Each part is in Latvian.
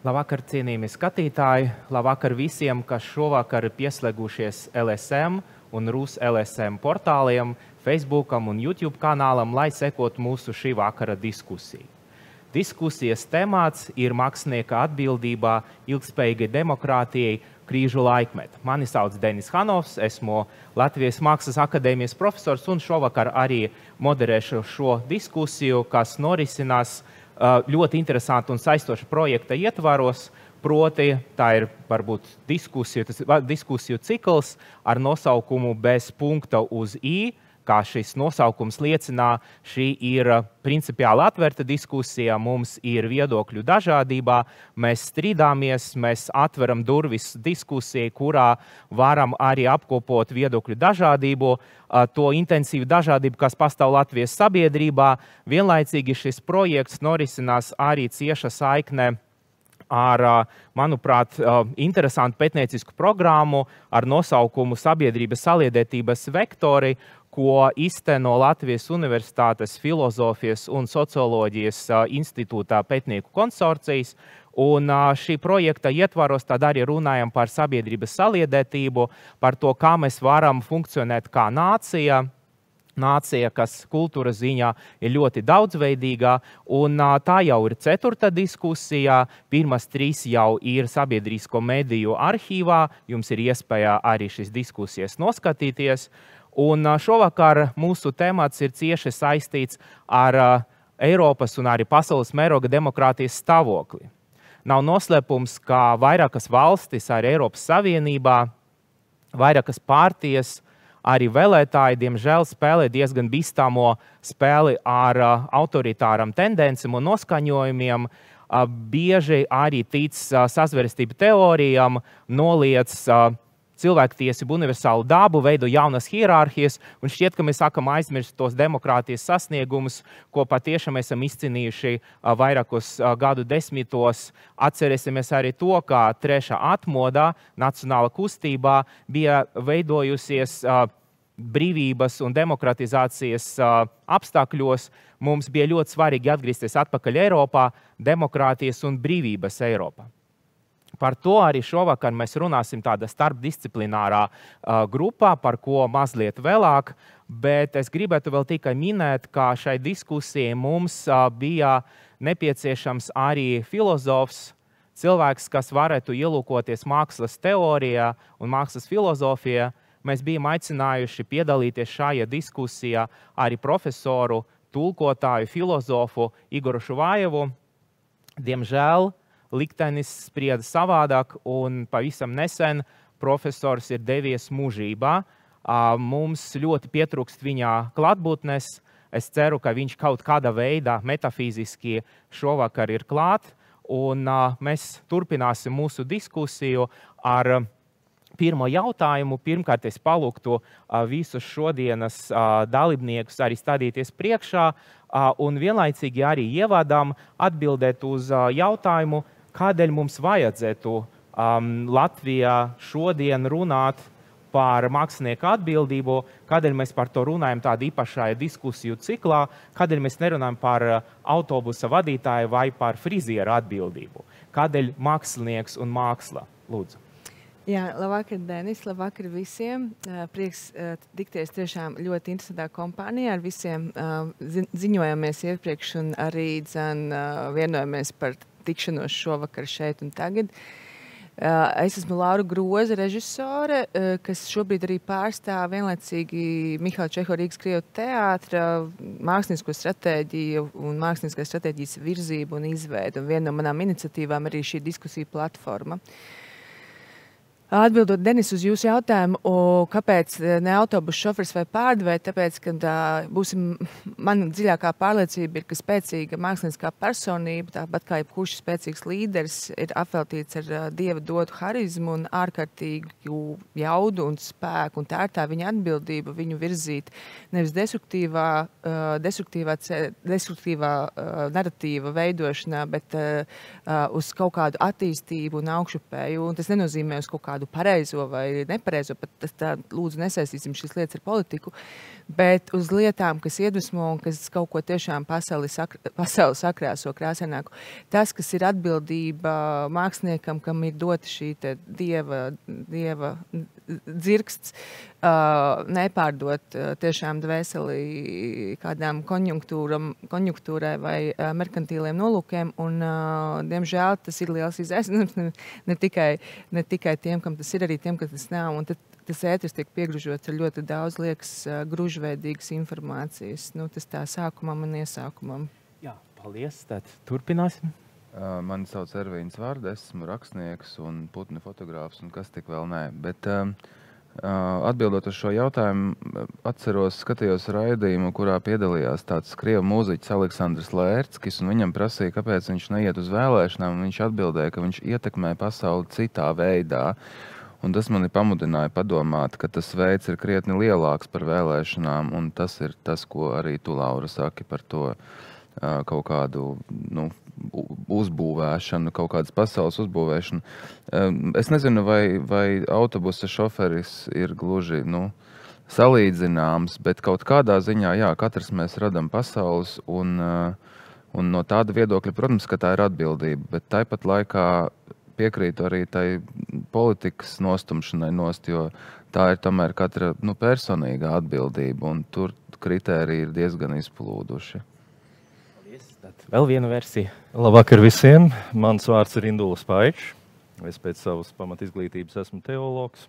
Labvakar, cienījamie skatītāji! Labvakar visiem, kas šovakar ir pieslēgušies LSM un Rus LSM portāliem, Facebookam un YouTube kanālam, lai sekotu mūsu šī vakara diskusiju. Diskusijas temats ir mākslinieka atbildībā ilgspējīgai demokrātijai krīžu laikmetā. Mani sauc Denis Hanovs, esmu Latvijas Mākslas akadēmijas profesors un šovakar arī moderēšu šo diskusiju, kas norisinās ļoti interesanti un saistoša projekta ietvaros, proti tā ir varbūt diskusiju cikls ar nosaukumu Bez punkta uz I, kā šis nosaukums liecinā, šī ir principiāli atvērta diskusija, mums ir viedokļu dažādībā, mēs strīdāmies, mēs atveram durvis diskusijai, kurā varam arī apkopot viedokļu dažādību, to intensīvu dažādību, kas pastāv Latvijas sabiedrībā. Vienlaicīgi šis projekts norisinās arī cieša saikne ar, manuprāt, interesantu pētniecisku programmu ar nosaukumu Sabiedrības saliedētības vektori, ko izteno Latvijas Universitātes Filozofijas un socioloģijas institūtā pētnieku konsorcijas. Un šī projekta ietvaros tad arī runājam par sabiedrības saliedētību, par to, kā mēs varam funkcionēt kā nācija. Nācija, kas kultūras ziņā ir ļoti daudzveidīga, un tā jau ir 4. diskusija. Pirmas 3 jau ir sabiedrisko mediju arhīvā, jums ir iespēja arī šīs diskusijas noskatīties. Un šovakar mūsu temats ir cieši saistīts ar Eiropas un arī pasaules mēroga demokrātijas stāvokli. Nav noslēpums, ka vairākas valstis arī Eiropas Savienībā, vairākas partijas, arī vēlētāji, diemžēl, spēlē diezgan bīstamo spēli ar autoritāram tendencēm un noskaņojumiem, bieži arī tic sazvērestību teorijām, noliec cilvēktiesību universālu dabu, veido jaunas hierarhijas, un šķiet, ka mēs sākam aizmirst tos demokrātijas sasniegumus, ko patiešām esam izcīnījuši vairākos gadu desmitos. Atcerēsimies arī to, ka trešā atmodā nacionāla kustībā bija veidojusies brīvības un demokratizācijas apstākļos. Mums bija ļoti svarīgi atgriezties atpakaļ Eiropā, demokrātijas un brīvības Eiropā. Par to arī šovakar mēs runāsim tādā starpdisciplinārā grupā, par ko mazliet vēlāk, bet es gribētu vēl tikai minēt, ka šai diskusijai mums bija nepieciešams arī filozofs, cilvēks, kas varētu ielūkoties mākslas teorijā un mākslas filozofijā. Mēs bijām aicinājuši piedalīties šajā diskusijā arī profesoru, tulkotāju, filozofu Igoru Šuvajevu. Diemžēl liktenis sprieda savādāk, un pavisam nesen profesors ir devies mūžībā. Mums ļoti pietrūkst viņa klātbūtnes. Es ceru, ka viņš kaut kādā veidā metafiziski šovakar ir klāt, un mēs turpināsim mūsu diskusiju ar pirmo jautājumu. Pirmkārt, es palūgtu visus šodienas dalībniekus arī stādīties priekšā, un vienlaicīgi arī ievadām atbildēt uz jautājumu, kādēļ mums vajadzētu Latvijā šodien runāt par mākslinieku atbildību, kādēļ mēs par to runājam tādā īpašā diskusiju ciklā, kādēļ mēs nerunājam par autobusa vadītāju vai par frizieru atbildību. Kādēļ mākslinieks un māksla? Lūdzu. Jā, labvakar, Denis, labvakar visiem. Prieks tikties tiešām ļoti interesantā kompānijā. Ar visiem ziņojamies iepriekš un arī vienojamies par tikšanos šovakar šeit un tagad. Es esmu Laura Groza, režisore, kas šobrīd arī pārstāv vienlaicīgi Mihaila Čeho Rīgas Krievu teātra mākslinisko stratēģiju un māksliniskās stratēģijas virzību un izveidu. Un viena no manām iniciatīvām arī šī diskusija platforma. Atbildot, Denis, uz jūsu jautājumu, kāpēc ne autobusu šofers vai pārdevēja, tāpēc, ka mana dziļākā pārliecība ir, ka spēcīga mākslinieckā personība, tāpat kā jebkurš spēcīgs līderis, ir apveltīts ar Dieva dotu harizmu un ārkārtīgu jaudu un spēku, un tā ir tā viņa atbildība viņu virzīt nevis destruktīvā naratīva veidošanā, bet uz kaut kādu attīstību un augšupēju, un tas nenozīmē uz kaut kādu kādu pareizo vai nepareizo, pat tā lūdzu nesaistīsim šīs lietas ar politiku, bet uz lietām, kas iedvesmo un kas kaut ko tiešām pasauli sakrāso krāsaināku. Tas, kas ir atbildība māksliniekam, kam ir dota šī dieva dzirksts, nepārdot tiešām dvēseli kādām konjunktūrai vai merkantīliem nolūkiem, un diemžēl tas ir liels izaicinājums ne tikai tiem, kam tas ir, arī tiem, kam tas nav, un tad tas ētris tiek piegružots ar ļoti daudz, liekas, gružveidīgas informācijas. Tas tā sākumam un iesākumam. Jā, paldies. Tad turpināsim. Mani sauc Ervīns Vārda, esmu rakstnieks un putnu fotogrāfs un kas tik vēl nē. Bet atbildot uz šo jautājumu, skatījos raidījumu, kurā piedalījās tāds krievu mūziķis Aleksandrs Lērckis, un viņam prasīja, kāpēc viņš neiet uz vēlēšanām, un viņš atbildēja, ka viņš ietekmē pasauli citā veidā. Un tas mani pamudināja padomāt, ka tas veids ir krietni lielāks par vēlēšanām, un tas ir tas, ko arī tu, Laura, saki par to kaut kādu uzbūvēšanu, kaut kādas pasaules uzbūvēšanu. Es nezinu, vai autobusa šoferis ir gluži salīdzināms, bet kaut kādā ziņā, jā, katrs mēs radam pasaules, un no tāda viedokļa, protams, ka tā ir atbildība, bet tāpat laikā piekrītu arī tai politikas nostumšanai nost, jo tā ir tomēr katra personīgā atbildība, un tur kritēriji ir diezgan izplūduši. Vēl viena versija. Labvakar visiem. Mans vārds ir Indulis Paičs. Es pēc savas pamatizglītības esmu teologs,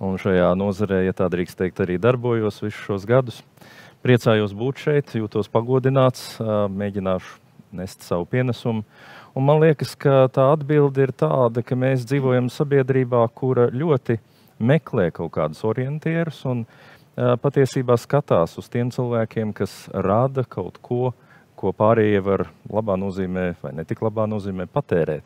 un šajā nozarē, ja tā drīkst teikt, arī darbojos visus šos gadus. Priecājos būt šeit, jūtos pagodināts, mēģināšu nest savu pienesumu. Un man liekas, ka tā atbilde ir tāda, ka mēs dzīvojam sabiedrībā, kura ļoti meklē kaut kādus orientierus un patiesībā skatās uz tiem cilvēkiem, kas rada kaut ko pārējie var labā nozīmē vai netik labā nozīmē patērēt.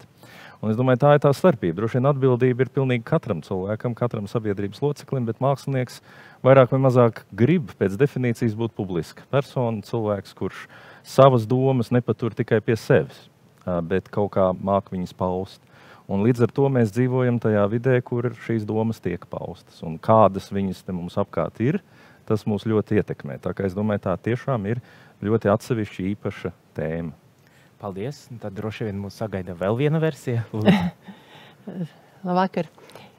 Un es domāju, tā ir tā starpība. Droši vien atbildība ir pilnīgi katram cilvēkam, katram sabiedrības loceklim, bet mākslinieks vairāk vai mazāk grib pēc definīcijas būt publiska persona, cilvēks, kurš savas domas nepatur tikai pie sevis, bet kaut kā māk viņas paust. Un līdz ar to mēs dzīvojam tajā vidē, kur šīs domas tiek paustas. Un kādas viņas te mums apkārt ir, tas mūs ļoti ietekmē. Tā kā es domāju, tā tiešām ir ļoti atsevišķa īpaša tēma. Paldies. Tad droši vien mūs sagaida vēl viena versija. Labvakar.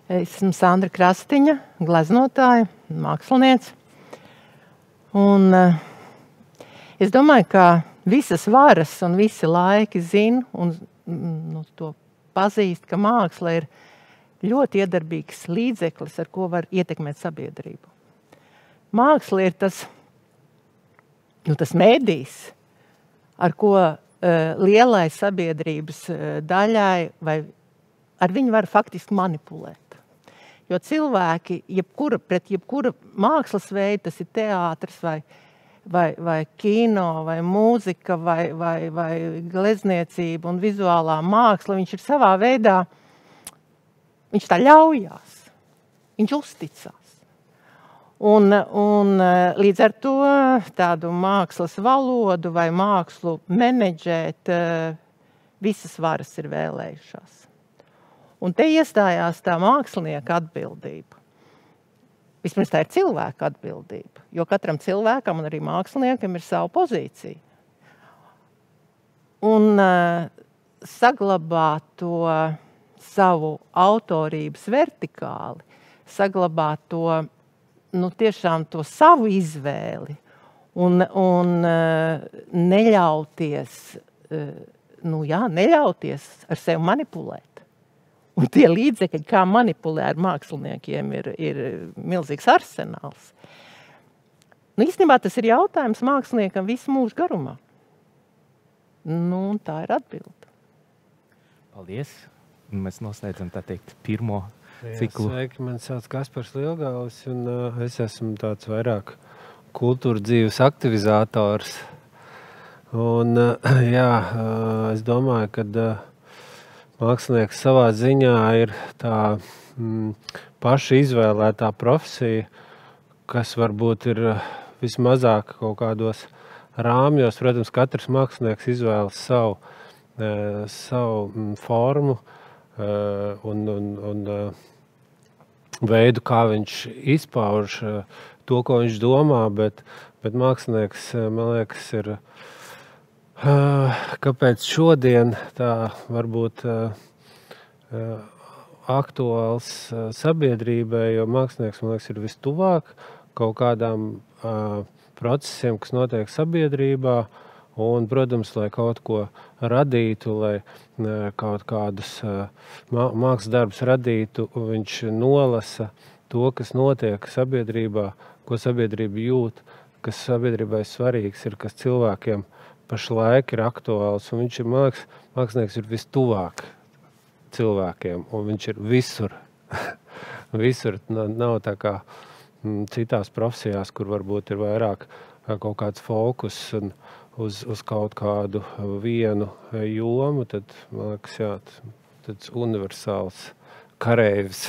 Es esmu Sandra Krastiņa, gleznotāja, māksliniece. Un es domāju, ka visas varas un visi laiki zina un to pazīst, ka māksla ir ļoti iedarbīgs līdzeklis, ar ko var ietekmēt sabiedrību. Māksla ir tas mēdījis, ar ko lielai sabiedrības daļai vai ar viņu var faktiski manipulēt. Jo cilvēki, pret jebkura mākslas veidu, tas ir teātris vai kino, vai mūzika, vai glezniecība un vizuālā māksla, viņš ir savā veidā, viņš tā ļaujās, viņš uzticās. Un līdz ar to tādu mākslas valodu vai mākslu menedžēt visas varas ir vēlējušās. Un te iestājās tā mākslinieka atbildība. Vispirms tā ir cilvēka atbildība, jo katram cilvēkam un arī māksliniekam ir sava pozīcija. Un saglabāt to savu autorības vertikāli, saglabāt to tiešām to savu izvēli un neļauties ar sevi manipulēt. Un tie līdzekļi, kā manipulē ar māksliniekiem, ir milzīgs arsenāls. Īstenībā tas ir jautājums māksliniekam visu mūžu garumā. Un tā ir atbilde. Paldies. Mēs noslēdzam, tā teikt, pirmo ciklu. Sveiki, man sauc Kaspars Lielgaulis, un es esmu tāds vairāk kultūra dzīves aktivizators. Un es domāju, ka mākslinieks savā ziņā ir tā paša izvēlētā profesija, kas varbūt ir vismazāk kaut kādos rāmjos. Protams, katrs mākslinieks izvēlas savu formu un veidu, kā viņš izpauž to, ko viņš domā, bet mākslinieks, man liekas, ir kāpēc šodien tā varbūt aktuāls sabiedrībai, jo mākslinieks, man liekas, ir vistuvāk kaut kādām procesiem, kas notiek sabiedrībā, un, protams, lai kaut ko radītu, lai kaut kādus mākslas darbus radītu, viņš nolasa to, kas notiek sabiedrībā, ko sabiedrība jūt, kas sabiedrībai svarīgs ir, kas cilvēkiem pašlaik ir aktuāls, un viņš ir, man liekas, mākslinieks ir vistuvāk cilvēkiem, un viņš ir visur. Visur nav tā kā citās profesijās, kur varbūt ir vairāk kaut kāds fokus un uz kaut kādu vienu jomu, tad, man liekas, jā, tāds universāls kareivs.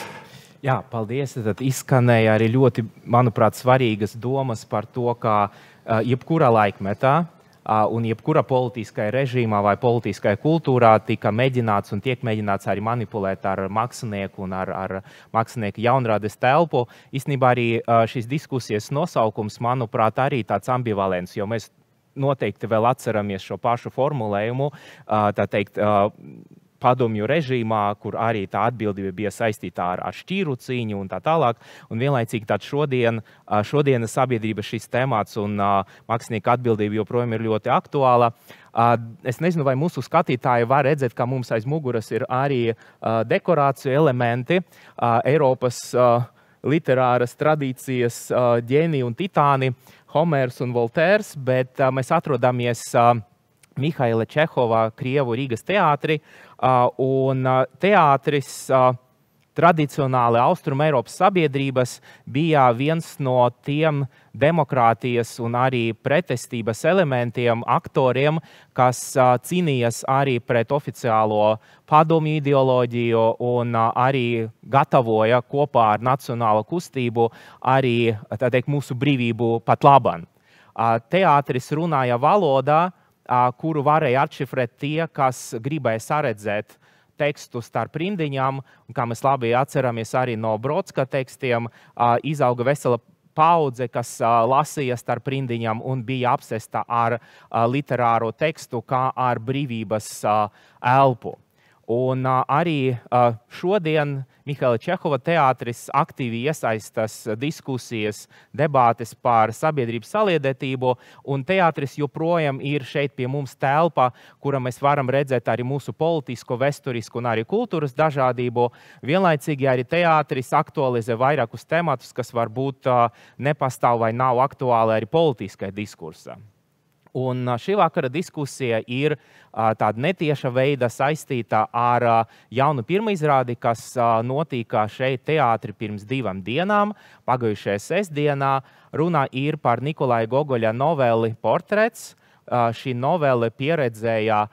Jā, paldies. Tad izskanēja arī ļoti, manuprāt, svarīgas domas par to, kā jebkurā laikmetā un jebkurā politiskajā režīmā vai politiskajā kultūrā tika mēģināts un tiek mēģināts arī manipulēt ar mākslinieku un ar mākslinieku jaunrades telpu. Īstenībā arī šīs diskusijas nosaukums, manuprāt, arī tāds ambivalents, jo mēs noteikti vēl atceramies šo pašu formulējumu, tā teikt, padomju režīmā, kur arī tā atbildība bija saistīta ar šķīru cīņu un tā tālāk. Un vienlaicīgi tad šodienas sabiedrības šis temats un mākslinieka atbildība joprojām ir ļoti aktuāla. Es nezinu, vai mūsu skatītāji var redzēt, ka mums aiz muguras ir arī dekorāciju elementi, Eiropas literāras tradīcijas ģēniji un titāni, Homērs un Voltērs, bet mēs atrodamies Mihaila Čehova Krievu Rīgas teātri, un teātris tradicionāli Austrum Eiropas sabiedrības bija viens no tiem demokrātijas un arī pretestības elementiem, aktoriem, kas cīnījās arī pret oficiālo padomju ideoloģiju un arī gatavoja kopā ar nacionālo kustību arī, tā teikt, mūsu brīvību pat laban. Teātris runāja valodā, kuru varēja atšifrēt tie, kas gribēja saredzēt tekstu starp rindiņām, un kā mēs labi atceramies arī no Brodska tekstiem, izauga vesela paudze, kas lasīja starp rindiņām un bija apsesta ar literāro tekstu, kā ar brīvības elpu. Un arī šodien Mihaila Čehova teātris aktīvi iesaistās diskusijas, debātes par sabiedrības saliedētību, un teātris joprojām ir šeit pie mums telpa, kura mēs varam redzēt arī mūsu politisko, vēsturisku un arī kultūras dažādību. Vienlaicīgi arī teātris aktualizē vairākus tematus, kas varbūt nepastāv vai nav aktuāli arī politiskai diskursā. Un šī vakara diskusija ir tāda netieša veida saistīta ar jaunu pirmizrādi, kas notika šeit teātri pirms 2 dienām, pagājušajā sestdienā. Runa ir par Nikolaja Gogoļa noveli Portrets. Šī novele pieredzēja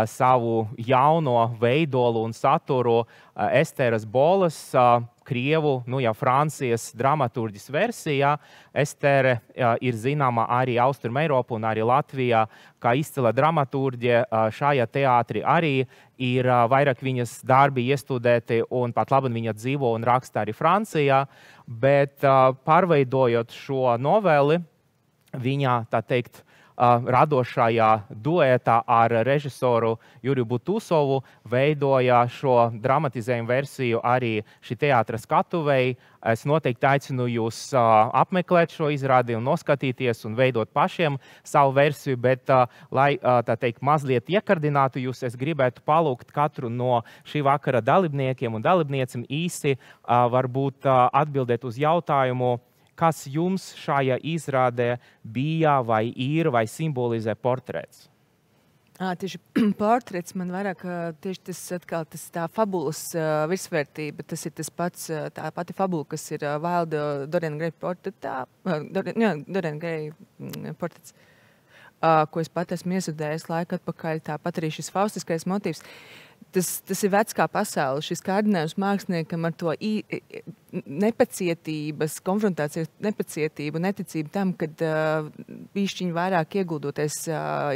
savu jauno veidolu un saturu Esteras Bolas, Krievu, Francijas dramaturģis versijā. Estere ir zināma arī Austrum Eiropu un arī Latvijā, kā izcila dramaturģe. Šajā teātrī arī ir vairāk viņas darbi iestudēti, un pat labi viņa dzīvo un raksta arī Francijā. Bet pārveidojot šo noveli, viņa, tā teikt, radošajā duetā ar režisoru Juriju Butusovu veidoja šo dramatizējumu versiju arī šī teātra skatuvei. Es noteikti aicinu jūs apmeklēt šo izrādi un noskatīties un veidot pašiem savu versiju, bet, lai, tā teikt, mazliet iekardinātu jūs, es gribētu palūgt katru no šī vakara dalībniekiem un dalībniecim īsi varbūt atbildēt uz jautājumu, kas jums šajā izrādē bija vai ir vai simbolizē portrets? Tieši portrets man vairāk tieši tas atkal tā fabulas virsvērtība. Tas ir tas pats, tā pati fabula, kas ir Wilda Dorian Gray portretā, Dorian Gray portrets, ko es pat esmu iesudējis laiku atpakaļ, tāpat arī šis faustiskais motīvs. Tas ir vecs kā pasaule, šis kārdinājums māksliniekam ar to nepacietības, konfrontācijas nepacietību, neticību tam, kad bišķiņi vairāk ieguldoties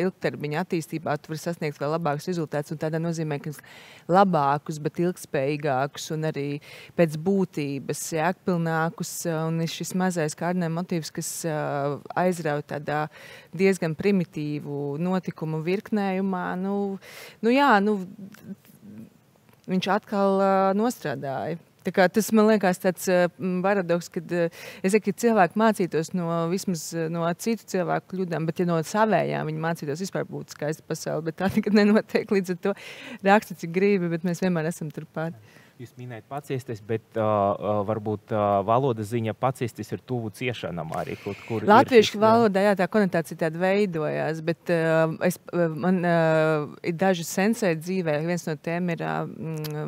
ilgtermiņa attīstībā, tu vari sasniegt vēl labākus rezultātus, un tādā nozīmē, ka labākus, bet ilgspējīgākus un arī pēc būtības jēgpilnākus, un ir šis mazais kārdinājuma motīvs, kas aizrauj tādā diezgan primitīvu notikumu virknējumā, viņš atkal nostrādāja. Tā kā tas, man liekas, tāds paradoks, kad es saku, ka cilvēki mācītos vismaz no citu cilvēku kļūdām, bet ja no savējām viņi mācītos vispār būt skaista pasauli, bet tā nekad nenotiek, līdz ar to raksta, cik gribi, bet mēs vienmēr esam turpat. Jūs minējat paciesties, bet varbūt valodas ziņa paciesties ir tuvu ciešanam arī kaut kur. Latviešu valodā, jā, tā konotācija tāda veidojās, bet man ir daži sensei dzīvē. Viens no tiem ir,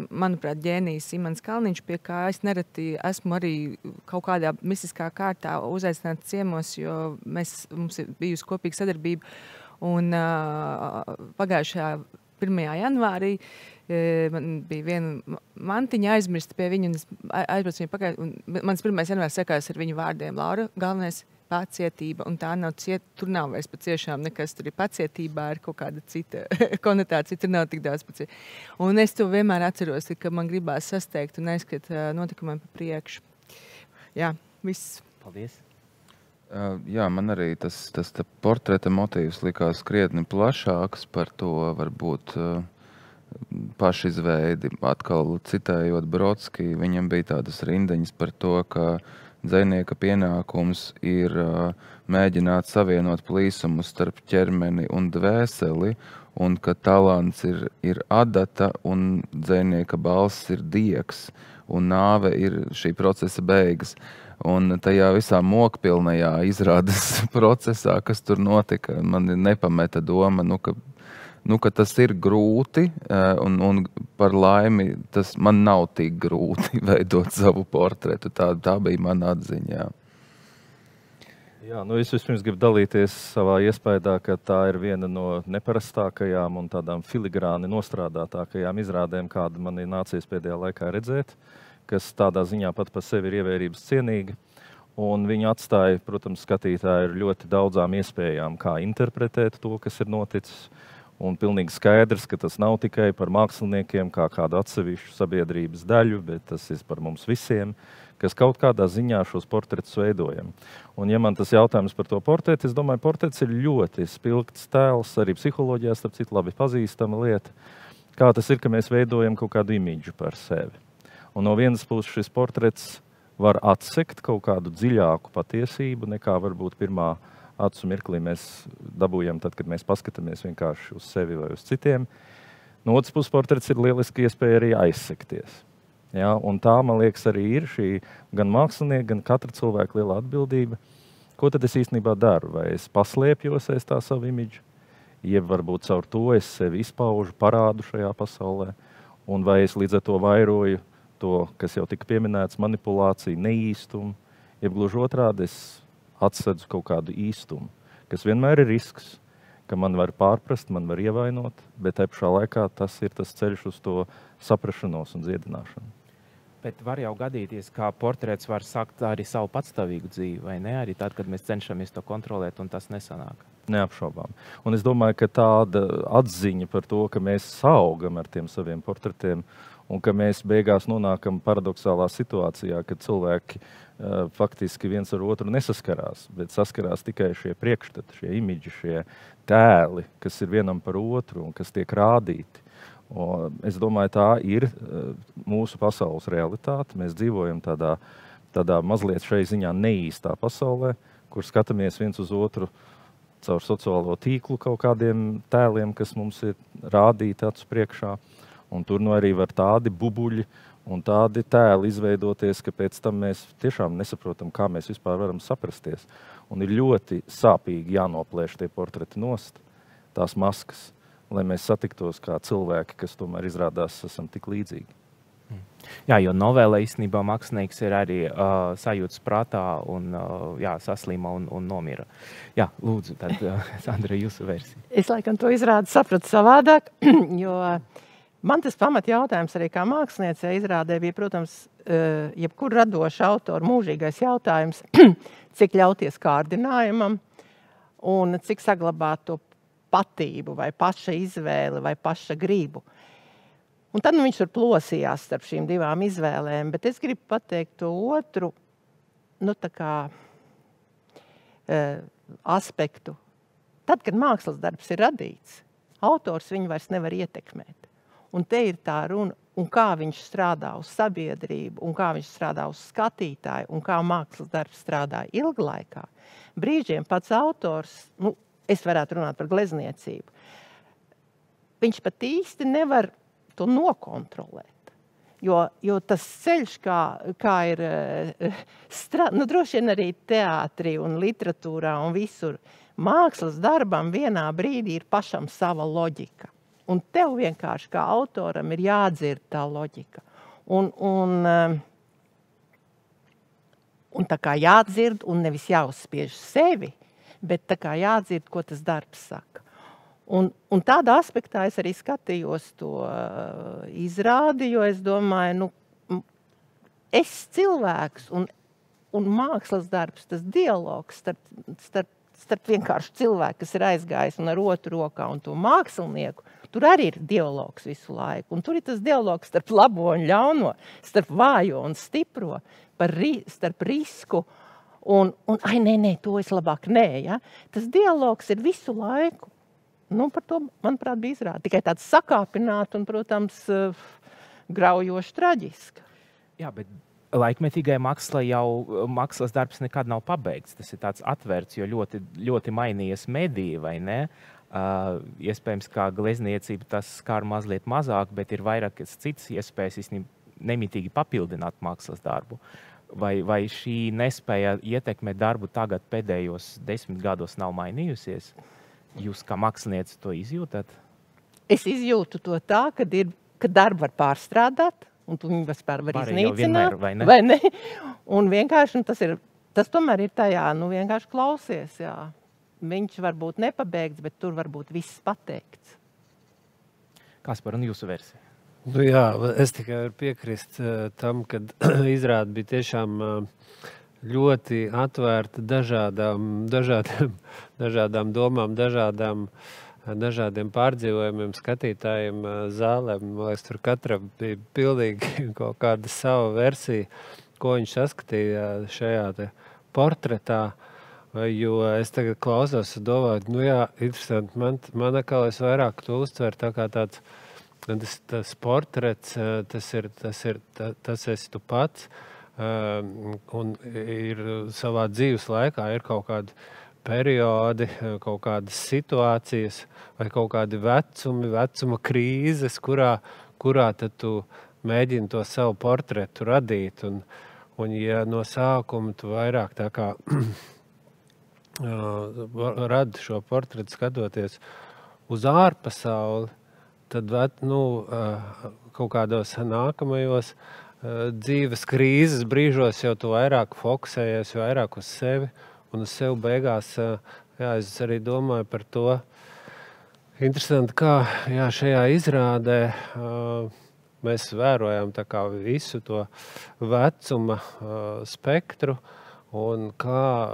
manuprāt, ģēnijs Imants Kalniņš, pie kā es nereti esmu arī kaut kādā mistiskā kārtā uzaicināts ciemos, jo mums ir bijusi kopīga sadarbība. Un pagājušajā 1. janvārī man bija viena mantiņa aizmirsta pie viņa, un es aizbraucu viņu pakaļ, un mans 1. janvārs sakās ar viņu vārdiem: Laura, galvenais pacietība, un tā nav tur nav vairs patiešām nekas, tur ir pacietībā, ir kaut kāda cita konotācija, tur nav tik daudz pacietības. Un es to vienmēr atceros, ka man gribās sasteigt un aizskriet notikumiem pa priekšu. Jā, viss. Paldies. Jā, man arī tas portreta motīvs likās krietni plašāks par to, varbūt pašizveidi. Atkal citējot Brodski, viņam bija tādas rindiņas par to, ka dzejnieka pienākums ir mēģināt savienot plīsumus starp ķermeni un dvēseli, un ka talants ir adata un dzejnieka balss ir diegs, un nāve ir šī procesa beigas. Un tajā visā mokpilnajā izrādes procesā, kas tur notika, man nepameta doma, ka tas ir grūti, un par laimi tas man nav tik grūti veidot savu portretu. Tā bija mana atziņa. Jā, es vispirms gribu dalīties savā iespējā, ka tā ir viena no neparastākajām un tādām filigrāni nostrādātākajām izrādēm, kādu man ir nācies pēdējā laikā redzēt, kas tādā ziņā pat par sevi ir ievērības cienīga. Un viņi atstāja, protams, skatītāji ar ļoti daudzām iespējām, kā interpretēt to, kas ir noticis. Un pilnīgi skaidrs, ka tas nav tikai par māksliniekiem, kā kādu atsevišķu sabiedrības daļu, bet tas ir par mums visiem, kas kaut kādā ziņā šos portretus veidojam. Un ja man tas jautājums par to portretu, es domāju, portrets ir ļoti spilgts tēls, arī psiholoģijā, starp citu, labi pazīstama lieta. Kā tas ir, ka mēs veidojam kaut kādu imidžu par sevi. Un no vienas puses šis portrets var atsekt kaut kādu dziļāku patiesību, nekā varbūt pirmā acu mirklī mēs dabūjam tad, kad mēs paskatāmies vienkārši uz sevi vai uz citiem. No otras puses portrets ir lieliski iespēja arī aizsekties. Ja? Un tā, man liekas, arī ir šī gan mākslinieka, gan katra cilvēka liela atbildība. Ko tad es īstenībā daru? Vai es paslēpjos aiz tā savu imidžu? Jeb varbūt caur to es sevi izpaužu, parādu šajā pasaulē? Un vai es līdz ar to vairoju to, kas jau tika pieminēts, manipulācija, neīstumu, jeb gluži otrādi es atsedzu kaut kādu īstumu, kas vienmēr ir risks, ka man var pārprast, man var ievainot, bet te pašā laikā tas ir tas ceļš uz to saprašanos un dziedināšanu. Bet var jau gadīties, kā portrets var sakt arī savu patstāvīgu dzīvi, vai ne? Arī tad, kad mēs cenšamies to kontrolēt, un tas nesanāk. Neapšaubām. Un es domāju, ka tāda atziņa par to, ka mēs saugam ar tiem saviem portretiem, un ka mēs beigās nonākam paradoxālā situācijā, kad cilvēki faktiski viens ar otru nesaskarās, bet saskarās tikai šie priekšstati, šie imidži, šie tēli, kas ir vienam par otru un kas tiek rādīti. Un es domāju, tā ir mūsu pasaules realitāte. Mēs dzīvojam tādā mazliet šai ziņā neīstā pasaulē, kur skatāmies viens uz otru caur sociālo tīklu kaut kādiem tēliem, kas mums ir rādīti acu priekšā. Un tur arī var tādi bubuļi un tādi tēli izveidoties, ka pēc tam mēs tiešām nesaprotam, kā mēs vispār varam saprasties. Un ir ļoti sāpīgi jānoplēš tie portreti nost, tās maskas, lai mēs satiktos kā cilvēki, kas tomēr izrādās esam tik līdzīgi. Jā, jo novēlē īstenībā mākslinieks ir arī sajūtas prātā un saslima un nomira. Jā, lūdzu, tad Sandra, jūsu versija. Es laikam to izrādu sapratu savādāk, jo Man tas pamat jautājums arī kā māksliniecei izrādē bija, protams, jebkur radoša autora mūžīgais jautājums, cik ļauties kārdinājumam un cik saglabāt to patību vai paša izvēli vai paša gribu. Un tad viņš tur plosījās starp šīm divām izvēlēm, bet es gribu pateikt to otru, tā kā aspektu. Tad, kad mākslas darbs ir radīts, autors viņu vairs nevar ietekmēt. Un te ir tā runa, un kā viņš strādā uz sabiedrību, un kā viņš strādā uz skatītāju, un kā mākslas darbs strādā ilglaikā. Brīžiem pats autors, es varētu runāt par glezniecību, viņš pat īsti nevar to nokontrolēt. Jo tas ceļš, kā ir, droši vien arī teātrī un literatūrā un visur, mākslas darbam vienā brīdī ir pašam sava loģika. Un tev vienkārši kā autoram ir jādzird tā loģika. Un tā kā jādzird un nevis jāuzspiež sevi, bet tā kā jādzird, ko tas darbs saka. Un tādā aspektā es arī skatījos to izrādi, jo es domāju, es cilvēks un mākslas darbs, tas dialogs starp vienkārši cilvēku, kas ir aizgājis un ar otru rokā un to mākslinieku, tur arī ir dialogs visu laiku. Un tur ir tas dialogs starp labo un ļauno, starp vājo un stipro, starp risku un nē, to es labāk nē. Ja? Tas dialogs ir visu laiku. Par to, manuprāt, bija izrāda. Tikai tāds sakāpināts un, protams, graujoši traģiski. Jā, bet laikmetīgai mākslai jau mākslas darbs nekad nav pabeigts. Tas ir tāds atvērts, jo ļoti, ļoti mainījies mediji, vai ne? Iespējams, kā glezniecība tas skar mazliet mazāk, bet ir vairāk citas iespējas nemitīgi papildināt mākslas darbu. Vai šī nespēja ietekmēt darbu tagad pēdējos 10 gados nav mainījusies? Jūs kā mākslinieci to izjūtat? Es izjūtu to tā, ka darbu var pārstrādāt, un tu viņu vispār var iznīcināt. Vienmēr, vai ne? Un vienkārši tas tomēr ir tajā, vienkārši klausies, jā. Viņš var būt nepabeigts, bet tur var būt viss pateikts. Kaspar, un jūsu versija? Jā, es tikai varu piekrist tam, kad izrāda bija tiešām ļoti atvērta dažādām domām, dažādiem pārdzīvojumiem, skatītājiem, zālēm. Man liekas, tur katram bija pilnīgi kaut kāda sava versija, ko viņš saskatīja šajā te portretā. Jo es tagad klausos un domāju, jā, interesanti, man atkal es vairāk to uztveru tā kā tāds, tas portrets, tas esi tu pats, un ir savā dzīves laikā ir kaut kādi periodi, kaut kādas situācijas vai kaut kādi vecuma krīzes, kurā tad tu mēģini to savu portretu radīt, un ja no sākuma tu vairāk tā kā rada šo portretu skatoties uz ārpasauli, tad kaut kādos nākamajos dzīves krīzes brīžos jau tu vairāk fokusējies, vairāk uz sevi un uz sevi beigās. Jā, es arī domāju par to. Interesanti, kā šajā izrādē mēs vērojam tā kā visu to vecuma spektru un kā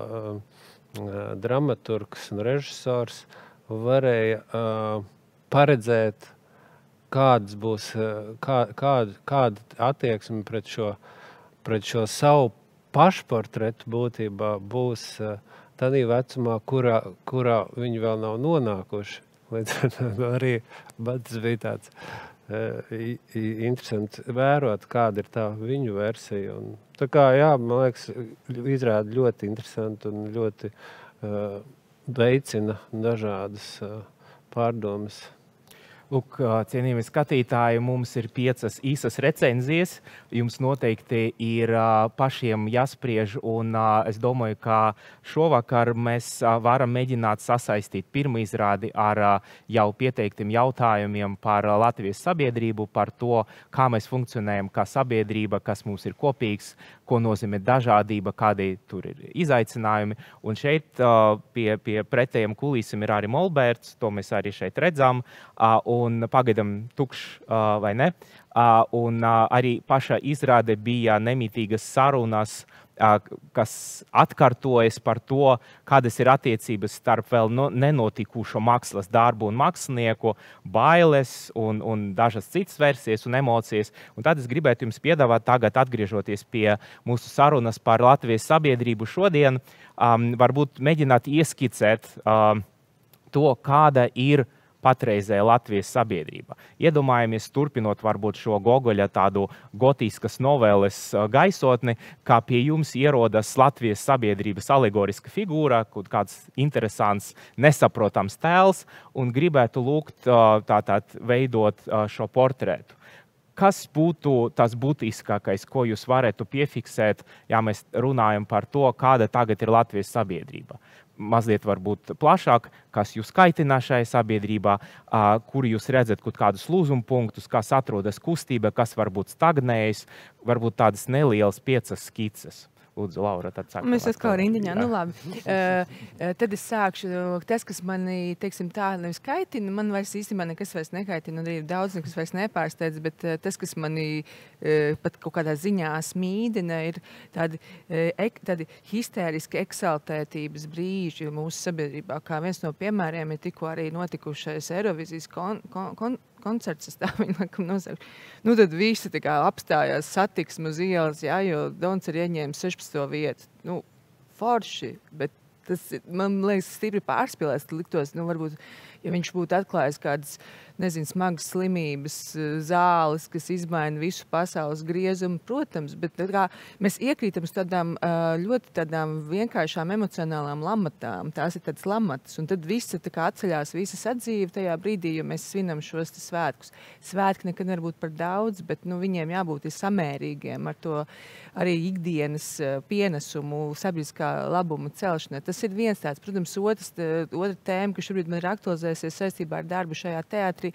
dramaturgs un režisors varēja paredzēt, kāda attieksme pret šo savu pašportretu būtībā būs tādā vecumā, kurā viņi vēl nav nonākuši. Arī tas bija tāds interesanti vērot, kāda ir tā viņu versija. Un, tā kā, jā, man liekas, izrāda ļoti interesanti un ļoti veicina dažādas pārdomas. Lūk, cienījami skatītāji, mums ir 5 īsas recenzijas. Jums noteikti ir pašiem jāspriež, un es domāju, ka šovakar mēs varam mēģināt sasaistīt pirmo izrādi ar jau pieteiktiem jautājumiem par Latvijas sabiedrību, par to, kā mēs funkcionējam kā sabiedrība, kas mums ir kopīgs, ko nozīmē dažādība, kādi tur ir izaicinājumi. Un šeit pie pretējiem kulīsiem ir arī Molberts, to mēs arī šeit redzam. un pagaidam tukšs vai ne. Un arī pašā izrāde bija nemitīgas sarunas, kas atkārtojas par to, kādas ir attiecības starp vēl nenotikušo mākslas darbu un mākslinieku, bailes un dažas citas versijas un emocijas. Un tad es gribētu jums piedāvāt tagad, atgriežoties pie mūsu sarunas par Latvijas sabiedrību šodien, varbūt mēģināt ieskicēt to, kāda ir patreizēja Latvijas sabiedrība. Iedomājamies, turpinot varbūt šo Gogoļa tādu gotiskas novēles gaisotni, kā pie jums ierodas Latvijas sabiedrības alegoriska figūra, kāds interesants, nesaprotams tēls, un gribētu lūgt tātad veidot šo portretu. Kas būtu tas būtiskākais, ko jūs varētu piefiksēt, ja mēs runājam par to, kāda tagad ir Latvijas sabiedrība? Mazliet varbūt plašāk, kas jūs kaitina šajā sabiedrībā, kur jūs redzat kaut kādus lūzumpunktus, kas atrodas kustība, kas varbūt stagnējas, varbūt tādas nelielas 5 skices. Lūdzu, Laura, tad sākam. Mēs esam kā rindiņā. Nu, labi. Tad es sākšu. Tas, kas mani, teiksim tā, nevis kaitina, man vairs īstenībā nekas vairs nekaitina, un arī daudz nekas vairs nepārsteidz, bet tas, kas mani pat kaut kādā ziņā smīdina, ir tādi histēriski eksaltētības brīži mūsu sabiedrībā. Kā viens no piemēriem ir tikko arī notikušais Eirovizijas koncerts, es tā viņu laikam nosauku. Nu, tad visi tā kā apstājās satiksmu uz ielas, jā, jo Dons ir ieņēmis 16. vietu. Nu, forši, bet tas, man liekas, stipri pārspīlēts. Liktos, nu, varbūt, ja viņš būtu atklājis kādas, nezinu, smagas slimības, zāles, kas izmaina visu pasaules griezumu, protams, bet kā, mēs iekrītam uz tādām ļoti tādām vienkāršām emocionālām lamatām. Tās ir tādas lamatas, un tad visi tā kā atceļās, visa sadzīve tajā brīdī, jo mēs svinam šos svētkus. Svētki nekad nevar būt par daudz, bet nu, viņiem jābūt samērīgiem ar to arī ikdienas pienesumu, sabiedriskā labuma celšanai. Tas ir viens tāds, protams, otra tēma, kas šobrīd man ir aktualizējusies saistībā ar darbu šajā teātrī.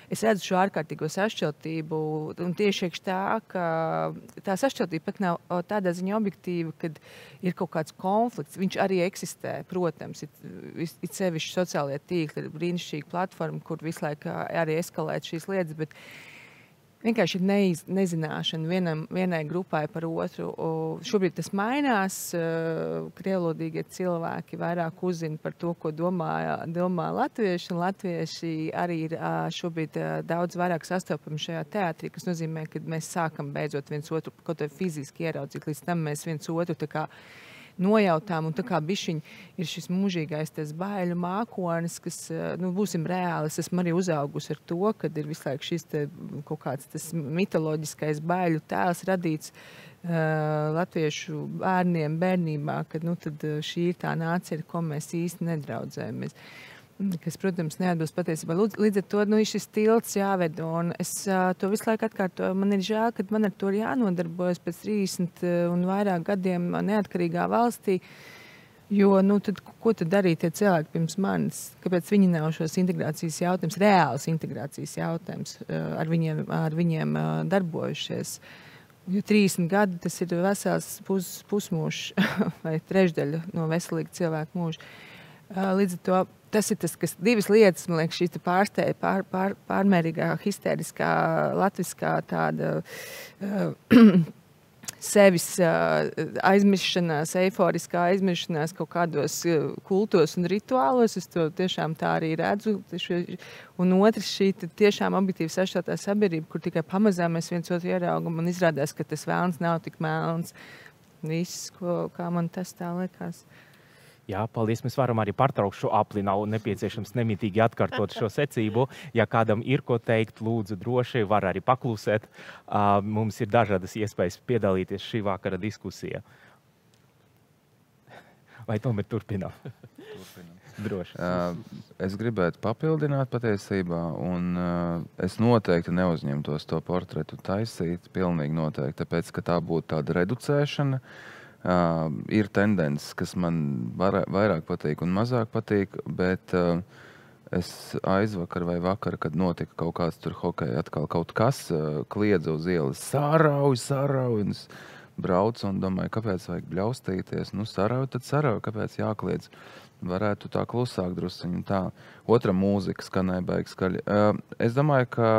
Es redzu šo ārkārtīgo sašķeltību, un tieši tā, ka tā sašķeltība pat nav tādā ziņā objektīva, kad ir kaut kāds konflikts. Viņš arī eksistē, protams, ir sevišķi sociālie tīkli, ir brīnišķīga platforma, kur visu laiku arī eskalēt šīs lietas, bet vienkārši ir nezināšana vienai grupai par otru. Šobrīd tas mainās. Krievlodīgie cilvēki vairāk uzzina par to, ko domā latvieši, un latvieši arī ir šobrīd daudz vairāk sastopami šajā teātrī, kas nozīmē, ka mēs sākam beidzot viens otru kaut vai fiziski ieraudzīt. Līdz tam mēs viens otru tā kā nojautām, un tā kā bišķiņ ir šis mūžīgais tas baiļu mākonis, kas, nu, būsim reāli, es esmu arī uzaugusi ar to, kad ir visu laiku šis te kaut kāds tas mitoloģiskais baiļu tēls radīts latviešu bērniem bērnībā, kad, nu, tad šī ir tā nācija, ar ko mēs īsti nedraudzējamies. Kas, protams, neatbilst patiesībā. Līdz ar to, nu, ir šis tilts jāved, un es to visu laiku atkārtoju. Man ir žēl, ka man ar to ir jānodarbojas pēc 30 un vairāk gadiem neatkarīgā valstī, jo, nu, tad, ko tad darīja tie cilvēki pirms manis? Kāpēc viņi nav šos integrācijas jautājums, reāls integrācijas jautājums ar viņiem darbojušies? Jo 30 gadi, tas ir vesels pusmūžs vai trešdaļa no veselīga cilvēka mūža. Līdz ar to tas ir tas, kas divas lietas, man liekas, šī pārmērīgā, histēriskā, latviskā tāda sevis aizmiršanās, eiforiskā aizmiršanās kaut kādos kultos un rituālos. Es to tiešām tā arī redzu. Un otrs, šī tiešām objektīvi sašķeltā sabiedrība, kur tikai pamazām mēs viens otru ieraugam, un izrādās, ka tas vēlns nav tik melns. Viss, kā man tas tā likās. Jā, paldies. Mēs varam arī pārtraukt šo apli. Nav nepieciešams nemitīgi atkārtot šo secību. Ja kādam ir ko teikt, lūdzu droši, var arī paklusēt. Mums ir dažādas iespējas piedalīties šī vakara diskusijā. Vai tomēr turpinām? Droši. Es gribētu papildināt patiesībā, un es noteikti neuzņemtos to portretu taisīt, pilnīgi noteikti, tāpēc, ka tā būtu tāda reducēšana. Ir tendences, kas man vairāk patīk un mazāk patīk, bet es aizvakar vai vakar, kad notika kaut kāds tur hokeja atkal kaut kas, kliedza uz ielas sārauj, un es braucu un domāju, kāpēc vajag bļaustīties. Nu, sarauj, tad sarauj, kāpēc jākliedz. Varētu tā klusāk drusciņu un tā. Otra mūzika skanēja baigi skaļi. Es domāju, ka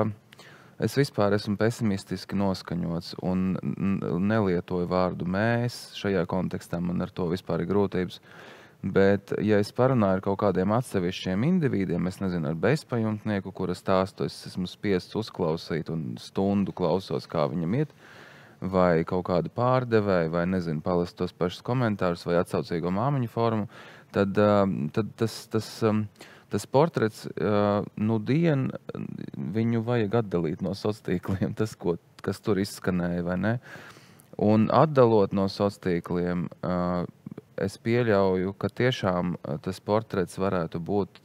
es vispār esmu pesimistiski noskaņots un nelietoju vārdu mēs šajā kontekstā. Man ar to vispār ir grūtības. Bet, ja es parunāju ar kaut kādiem atsevišķiem individiem, es nezinu, ar bezpajumtnieku, kura stāstu es esmu spiests uzklausīt un stundu klausos, kā viņam iet, vai kaut kādu pārdevēju, vai nezinu, palasīt tos pašus komentārus vai atsaucīgo māmiņu formu, tad tas portrets, dien viņu vajag atdalīt no sociāliem, tas, kas tur izskanēja, vai ne? Un atdalot no sociāliem, es pieļauju, ka tiešām tas portrets varētu būt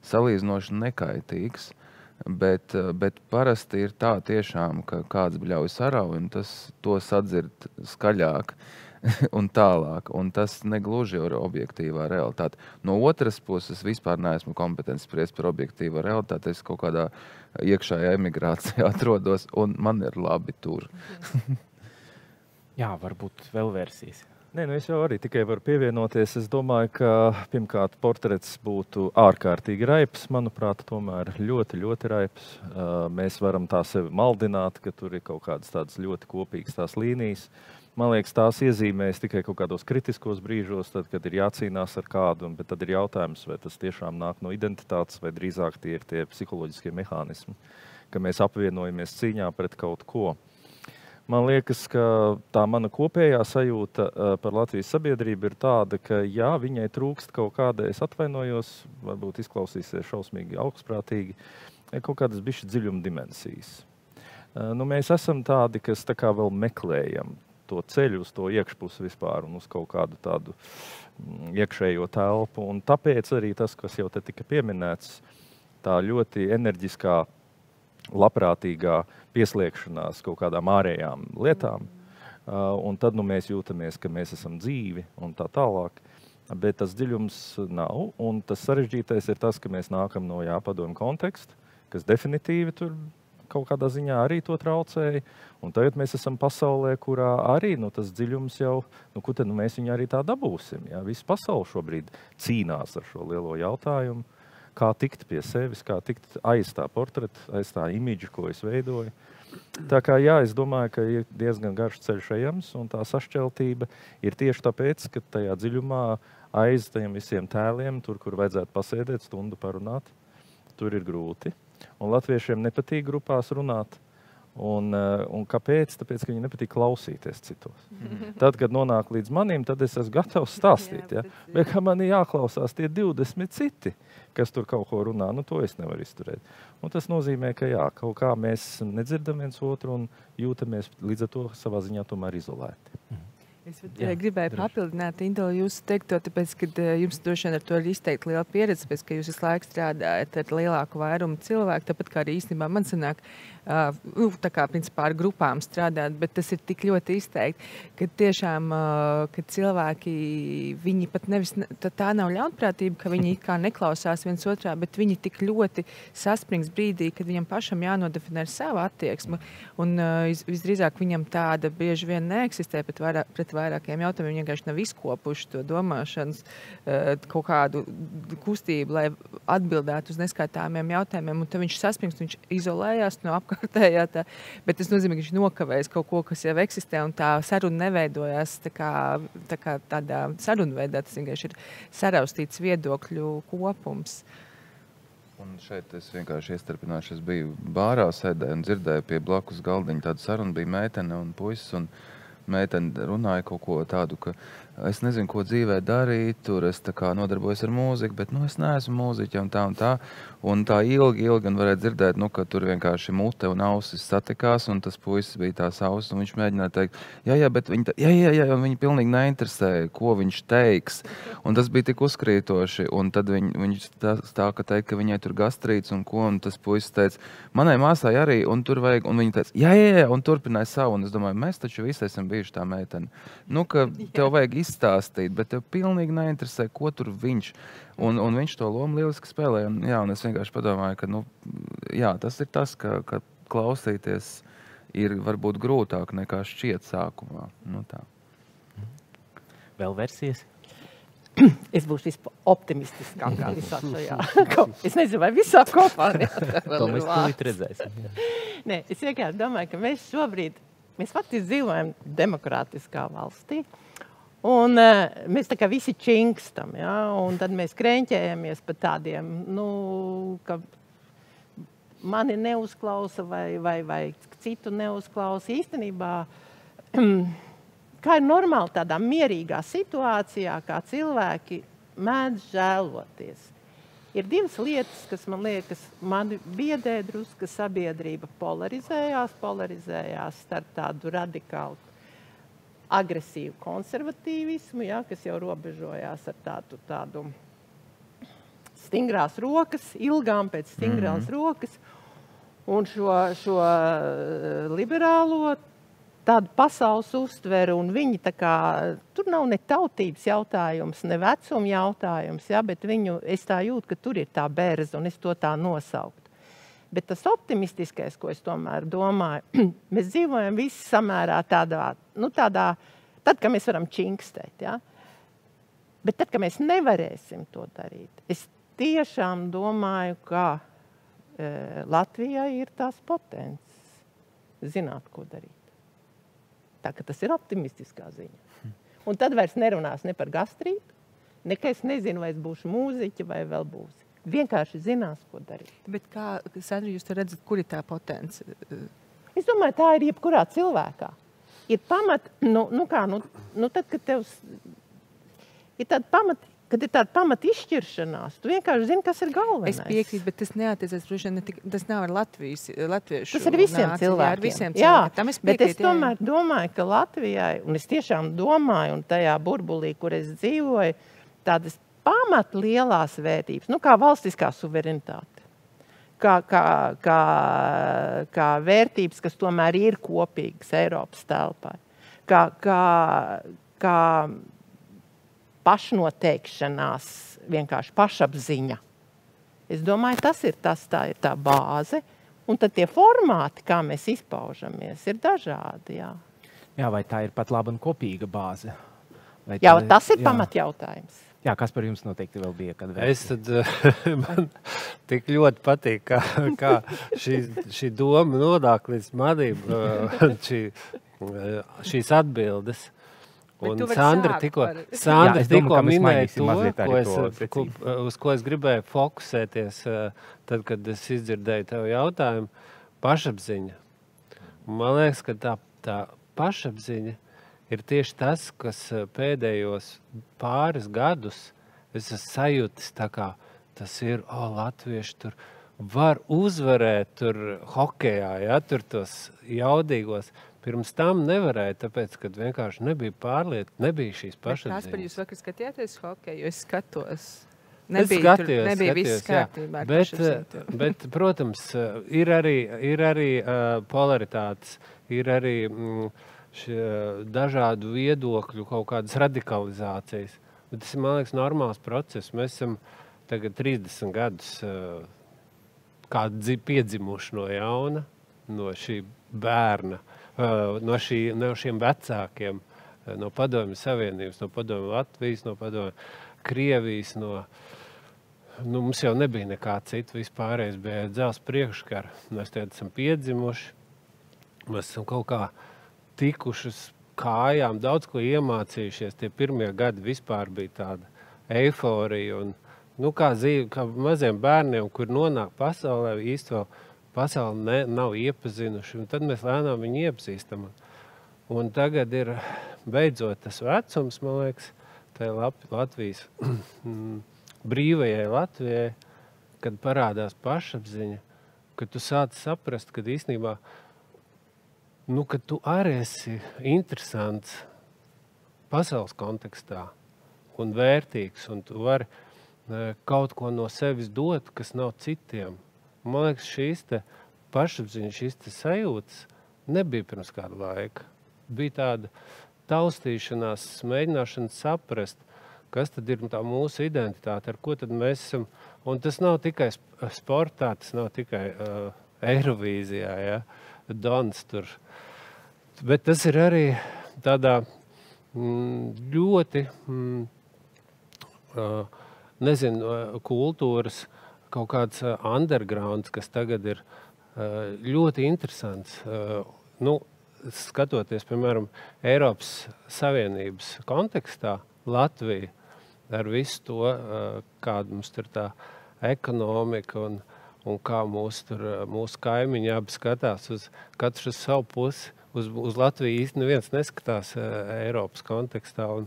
salīdzinoši nekaitīgs, bet parasti ir tā tiešām, ka kāds bļauj sarauj un to sadzird skaļāk un tālāk, un tas negluži ir objektīvā realitāte. No otras puses vispār neesmu kompetents spriest par objektīvo realitāti, es kaut kādā iekšējā emigrācijā atrodos, un man ir labi tur. Jā, varbūt vēl versijas. Nē, es jau arī tikai varu pievienoties. Es domāju, ka pirmkārt portrets būtu ārkārtīgi raips. Manuprāt, tomēr ļoti, ļoti raips. Mēs varam tā sevi maldināt, ka tur ir kaut kādas tādas ļoti kopīgas tās līnijas. Man liekas, tās iezīmēs tikai kaut kādos kritiskos brīžos, tad, kad ir jācīnās ar kādu, bet tad ir jautājums, vai tas tiešām nāk no identitātes, vai drīzāk tie ir tie psiholoģiskie mehānismi, ka mēs apvienojamies cīņā pret kaut ko. Man liekas, ka tā mana kopējā sajūta par Latvijas sabiedrību ir tāda, ka jā, viņai trūkst kaut kāda, es atvainojos, varbūt izklausīsies šausmīgi augstprātīgi, kaut kādas bišķi dziļuma dimensijas. Mēs esam tādi, kas tā kā vēl meklējam to ceļu uz to iekšpusi vispār un uz kaut kādu tādu iekšējo telpu. Un tāpēc arī tas, kas jau te tika pieminēts, tā ļoti enerģiskā, labprātīgā pieslēgšanās kaut kādām ārējām lietām. Un tad mēs jūtamies, ka mēs esam dzīvi un tā tālāk. Bet tas dziļums nav. Un tas sarežģītais ir tas, ka mēs nākam no padomju konteksta, kas definitīvi tur kaut kādā ziņā arī to traucēja. Un tagad mēs esam pasaulē, kurā arī tas dziļums jau, kur tad mēs viņu arī tā dabūsim. Jā? Visa pasaule šobrīd cīnās ar šo lielo jautājumu. Kā tikt pie sevis, kā tikt aiz tā portreta, aiz tā imidža, ko es veidoju. Tā kā jā, es domāju, ka ir diezgan garš ceļš ejams, un tā sašķeltība ir tieši tāpēc, ka tajā dziļumā aiz tajiem visiem tēliem, tur, kur vajadzētu pasēdēt, stundu parunāt, tur ir grūti. Un latviešiem nepatīk grupās runāt. Un kāpēc? Tāpēc, ka viņi nepatīk klausīties citos. Tad, kad nonāk līdz manim, tad es esmu gatavs stāstīt. Ja? Bet kā man ir jāklausās tie 20 citi, kas tur kaut ko runā, to es nevaru izturēt. Un tas nozīmē, ka jā, kaut kā mēs nedzirdam viens otru un jūtamies līdz ar to savā ziņā tomēr izolēti. Es gribēju papildināt, Indula, jūsu teikto, tāpēc, ka jums droši vien ar to ir izteikti liela pieredze, tāpēc, ka jūs visu laiku strādājat ar lielāku vairumu cilvēku, tāpat kā arī īstenībā man sanāk, tā kā principā ar grupām strādāt, bet tas ir tik ļoti izteikti, ka tiešām, ka cilvēki, viņi pat nevis, tā nav ļaunprātība, ka viņi kā neklausās viens otrā, bet viņi tik ļoti sasprings brīdī, kad viņam pašam jānodefinē savu attieksmi, un visdrīzāk viņam tāda bieži vien neeksistē pret vairākiem jautājumiem, vienkārši nav izkopuši to domāšanas kaut kādu kustību, lai atbildētu uz neskaitāmiem jautājumiem, un tad viņš saspringst, viņš izolējās no apkārtējā tā, bet tas nozīmē, ka viņš nokavējas kaut ko, kas jau eksistē, un tā saruna neveidojās tā kā tādā sarunveidā, tas vienkārši ir saraustīts viedokļu kopums. Un šeit es vienkārši iestarpināšu, es biju bārā sēdēju un dzirdēju pie blakus galdiņa tādu sarunu, bija meitene un puisis, un meitene runāja kaut ko tādu, ka es nezinu, ko dzīvē darīt, tur es tā kā nodarbojos ar mūziku, bet es neesmu mūziķa un tā. Un tā ilgi un varēja dzirdēt, ka tur vienkārši mute un ausis satikās, un tas puisis bija tās ausis, un viņš mēģināja teikt, bet viņi un viņi pilnīgi neinteresēja, ko viņš teiks. Un tas bija tik uzkrītoši, un tad viņš tā ka teikt, ka viņai tur gastrīts un ko, un tas puisis teica, manai māsai arī, un tur vajag, un viņa teica, un turpināja savu, un es domāju, mēs taču visi esam bijuši tā meitene. Ka tev vajag izstāstīt, bet tev pilnīgi neinteresē, ko tur viņš. Un viņš to lomu lieliski spēlē. Un es vienkārši padomāju, ka tas ir tas, ka klausīties ir varbūt grūtāk nekā šķiet sākumā. Nu, tā. Vēl versijas? Es būšu optimistiskākā visā šajā. Es nezinu, vai visā kopā. To mēs tūlīt redzēsim. Nē, es vienkārši domāju, ka mēs šobrīd, mēs faktiski dzīvojam demokrātiskā valstī. Un mēs tā kā visi čingstam, ja? Un tad mēs kreņķējamies par tādiem, ka mani neuzklausa vai citu neuzklausa. Īstenībā, kā ir normāli tādā mierīgā situācijā, kā cilvēki mēdz žēloties. Ir divas lietas, kas man liekas, mani biedē drusku, ka sabiedrība polarizējās starp tādu radikālu agresīvu konservatīvismu, ja, kas jau robežojās ar tādu stingrās rokas, ilgām pēc stingrās rokas, un šo liberālo tādu pasaules uztveru, un viņi tā kā, tur nav ne tautības jautājums, ne vecuma jautājums, ja, bet es tā jūtu, ka tur ir tā bērza, un es to tā nosaukt. Bet tas optimistiskais, ko es tomēr domāju, mēs dzīvojam visi samērā tādā, tad, kad mēs varam činkstēt, ja? Bet tad, kad mēs nevarēsim to darīt, es tiešām domāju, ka Latvijai ir tās potences zināt, ko darīt. Tā, ka tas ir optimistiskā ziņa. Un tad vairs nerunās ne par gastrītu, ne ka es nezinu, vai es būšu mūziķa vai vēl būsi. Vienkārši zinās, ko darīt. Bet kā, Sandra, jūs te redzat, kur ir tā potence? Es domāju, tā ir jebkurā cilvēkā. Ir pamat, tad, kad tev ir tāda pamat izšķiršanās, tu vienkārši zini, kas ir galvenais. Es piekrītu, bet tas neatiecas, tas nav ar latviešu. Tas ir visiem cilvēkiem. Jā, ar visiem cilvēkiem. Tam es piekrītu, bet es tomēr domāju, ka Latvijai, un es tiešām domāju, un tajā burbulī, kur es dzīvoju, tādas pamat lielās vērtības, kā valstiskā suverenitāte, kā vērtības, kas tomēr ir kopīgas Eiropas telpai, kā pašnoteikšanās, vienkārši pašapziņa. Es domāju, tā ir tā bāze, un tad tie formāti, kā mēs izpaužamies, ir dažādi, jā. Jā, vai tā ir pat laba un kopīga bāze? Jā, tas ir pamatjautājums. Jā, kas par jums noteikti vēl bija? Man tik ļoti patīk, kā šī doma nonāk līdz manim, šīs atbildes. Un Sandra tikko minēja to, uz ko es gribēju fokusēties, tad, kad es izdzirdēju tev jautājumu, pašapziņa. Man liekas, ka tā pašapziņa ir tieši tas, kas pēdējos pāris gadus es esmu sajūtis, tā kā tas ir, latvieši tur var uzvarēt tur hokejā, ja, tur tos jaudīgos. Pirms tam nevarēja, tāpēc, kad vienkārši nebija šīs pašapziņas. Kāds par jūs vakar skatījāties hokeju, jo es skatos. Nebija viss kārtībā. Bet, protams, ir arī polaritātes, ir arī dažādu viedokļu, kaut kādas radikalizācijas. Bet tas ir, man liekas, normāls process. Mēs esam tagad 30 gadus piedzimuši no jauna, no šī bērna, no šiem vecākiem, no Padomju Savienības, no Padomju Latvijas, no Padomju Krievijas, mums jau nebija nekā cita, vispārējais bija dzels priekškara. Mēs tagad esam piedzimuši, mēs esam kaut kā tikušas kājām, daudz ko iemācījušies. Tie pirmie gadi vispār bija tāda eiforija. Un, kā maziem bērniem, kur nonāk pasaulē, īsti vēl pasauli nav iepazinuši. Un tad mēs lēnām viņu iepazīstam. Un tagad ir beidzot tas vecums, man liekas, tai Latvijas brīvajai Latvijai, kad parādās pašapziņa, kad tu sāc saprast, kad īstenībā ka tu arī esi interesants pasaules kontekstā un vērtīgs, un tu vari kaut ko no sevis dot, kas nav citiem. Man liekas, šīs te pašapziņas, šīs te sajūtas nebija pirms kāda laika. Bija tāda taustīšanās, mēģināšana saprast, kas tad ir tā mūsu identitāte, ar ko tad mēs esam. Un tas nav tikai sportā, tas nav tikai Eirovīzijā, ja? Dons tur. Bet tas ir arī tādā ļoti, nezinu, kultūras kaut kāds undergrounds, kas tagad ir ļoti interesants. Skatoties, piemēram, Eiropas Savienības kontekstā, Latvija ar visu to, kāda mums tur tā ekonomika un kā mūsu kaimiņi abi skatās katrs uz savu pusi. Uz Latviju īsti neviens neskatās Eiropas kontekstā, un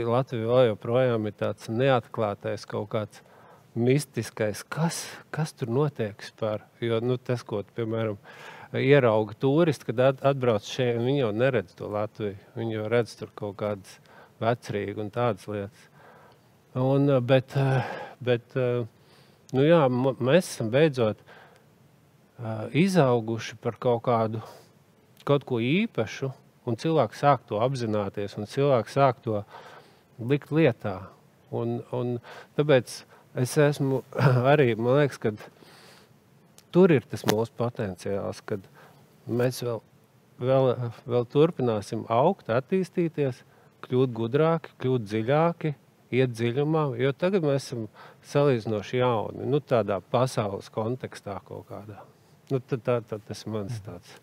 Latvija vēl joprojām ir tāds neatklātais kaut kāds mistiskais, kas tur notiek vispār. Jo tas, ko, piemēram, ierauga turisti, kad atbrauc šeit, viņi jau neredz to Latviju. Viņi jau redz tur kaut kādas vecrīgi un tādas lietas. Mēs esam beidzot izauguši par kaut ko īpašu, un cilvēki sāk to apzināties, un cilvēki sāk to likt lietā. Un tāpēc es esmu arī, man liekas, ka tur ir tas mūsu potenciāls, kad mēs vēl turpināsim augt, attīstīties, kļūt gudrāki, kļūt dziļāki, iet dziļumā, jo tagad mēs esam salīdzinoši jauni, tādā pasaules kontekstā kaut kādā. Tad tas mans tāds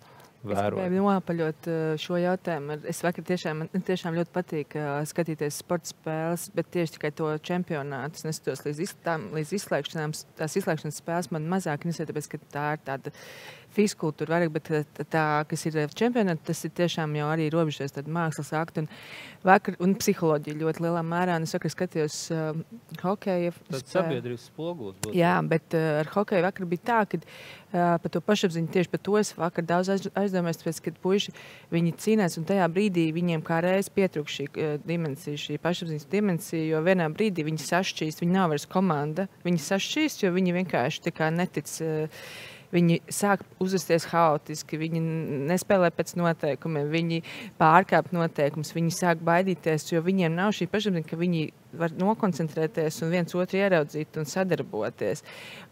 vērojums. Es gribēju nopaļot šo jautājumu. Es vakar tiešām ļoti patīk skatīties sporta spēles, bet tieši tikai to čempionātus neskatos līdz izslēgšanām. Tās izslēgšanas spēles man mazāk nesē, tāpēc, ka tā ir tāda fizkultūra vairāk, bet tā, kas ir čempionāti, tas ir tiešām jau arī robežojas tāda mākslas akta un psiholoģija ļoti lielā mērā. Un es vakar skatījos hokeja. Tad sabiedrības spogulis būtu. Jā, bet ar hokeju vakar bija tā, ka par to pašapziņu tieši par to es vakar daudz aizdomājos, tāpēc, kad puiši viņi cīnās, un tajā brīdī viņiem kā reiz pietrūk šī dimensija, šī pašapziņas dimensija, jo vienā brīdī viņi sašķīst, viņi nav vairs komanda, viņi sašķīst, jo viņi vienkārši tā kā netic. Viņi sāk uzvesties haotiski, viņi nespēlē pēc noteikumiem, viņi pārkāp noteikumus, viņi sāk baidīties, jo viņiem nav šī pašapziņa, ka viņi var nokoncentrēties un viens otru ieraudzīt un sadarboties.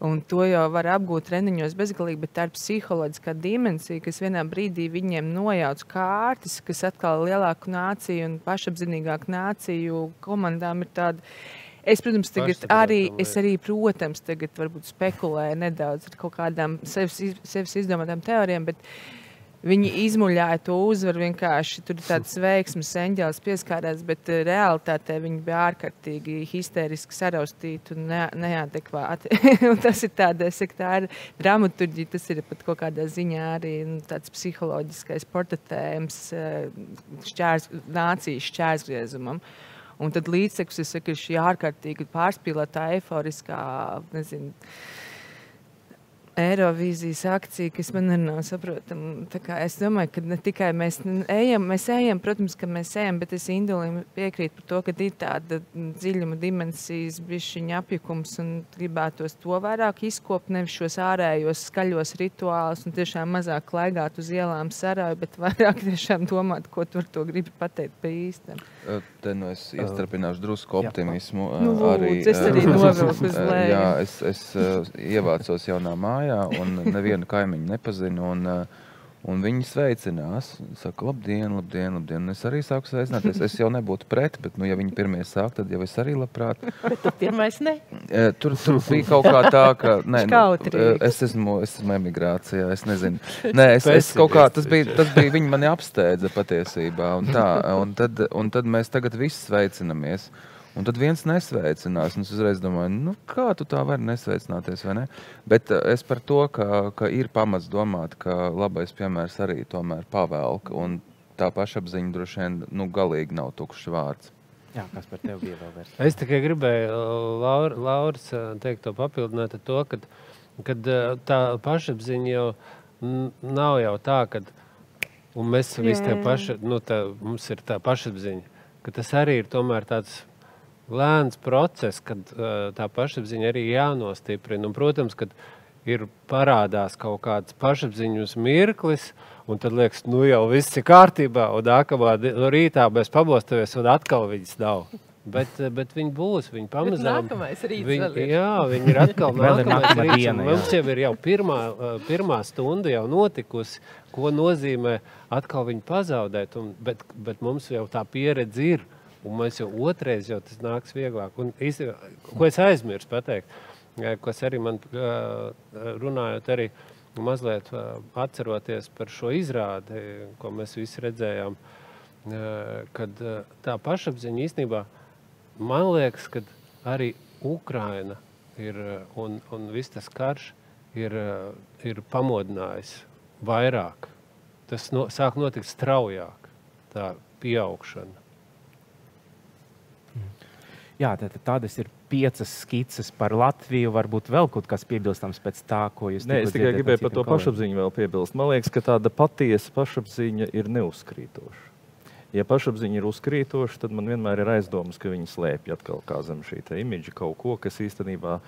Un to jau var apgūt treniņos bezgalīgi, bet tā ir psiholoģiskā dimensija, kas vienā brīdī viņiem nojauc kārtas, kas atkal lielāku nāciju un pašapzinīgāku nāciju komandām ir tāda. Es, protams, protams, tagad varbūt spekulēju nedaudz ar kaut kādām sevis izdomātām teorijām, bet viņi izmuļāja to uzvaru vienkārši, tur tāds veiksmes eņģelis pieskārās, bet realitātē viņi bija ārkārtīgi histēriski saraustīti un neadekvāti. Un tas ir tāda, tā ir dramaturģija, tas ir pat kaut kādā ziņā arī tāds psiholoģiskais portretējums nācijas šķērsgriezumam. Un tad līdztekus, es saku, ir šī ārkārtīgi pārspīlētā, eiforiskā, Eirovīzijas akcija, kas man nav saprotama. Tā kā es domāju, ka ne tikai mēs ejam, protams, ka mēs ejam, bet es Indulim piekrītu par to, ka ir tāda dziļuma dimensijas, bišķiņa apjukums un gribētos to vairāk izkopt, nevis šos ārējos skaļos rituālus un tiešām mazāk klaigāt uz ielām sarāju, bet vairāk tiešām domāt, ko tu ar to gribi pateikt pa īstam. Te es iestrapināšu drusku optimismu. Es arī novilku uz leju. Jā, es ievācos jaunā mājā un nevienu kaimiņu nepazinu. Un viņi sveicinās, saka, labdien. Es arī sāku sveicināties. Es jau nebūtu pret, bet, ja viņi pirmie sāk, tad jau es arī labprāt. Bet tu pirmais ne? Tur bija kaut kā tā, ka... Škautrīgi. Es esmu emigrācijā, es nezinu. Es kaut kā, tas bija, viņi mani apsteidza patiesībā. Un tad mēs tagad visi sveicinamies. Un tad viens nesveicinās, un es uzreiz domāju, kā tu tā vari nesveicināties, vai ne? Bet es par to, ka ir pamats domāt, ka labais piemērs arī tomēr pavelk, un tā pašapziņa droši vien, galīgi nav tukšs vārds. Jā, kas par tevi bija vēl vērts? Es tikai gribēju Lauras teikt to papildināt ar to, kad tā pašapziņa jau nav jau tā, kad un mēs visi tie paši, mums ir tā pašapziņa, ka tas arī ir tomēr tāds lēns process, kad tā pašapziņa arī jānostiprina. Un, protams, kad ir parādās kaut kāds pašapziņas mirklis, un tad liekas, jau viss ir kārtībā, un nākamā rītā mēs pamostamies, un atkal viņas nav. Bet viņi būs, viņi pamazām. Nākamais rīts vēl ir. Jā, viņi ir atkal Vēl ir nākamais nākamā rīts. diena, Mums jau ir jau pirmā stunda jau notikusi, ko nozīmē atkal viņu pazaudēt, bet mums jau tā pieredze ir, un mēs jau otrais jau tas nāks vieglāk. Un īstenībā, ko es aizmirsu pateikt, kas arī man runājot arī mazliet atceroties par šo izrādi, ko mēs visi redzējām, kad tā pašapziņa īstenībā, man liekas, ka arī Ukraina ir, un viss tas karš ir pamodinājis vairāk. Tas sāk notikt straujāk, tā pieaugšana. Jā, tādas ir 5 skices par Latviju. Varbūt vēl kaut kas piebilstams pēc tā, ko jūs Nē, es tikai gribēju par to pašapziņu vēl piebilst. Man liekas, ka tāda patiesa pašapziņa ir neuzkrītoša. Ja pašapziņa ir uzkrītoša, tad man vienmēr ir aizdomas, ka viņi slēpj atkal kā zem šī imidža kaut ko, kas īstenībā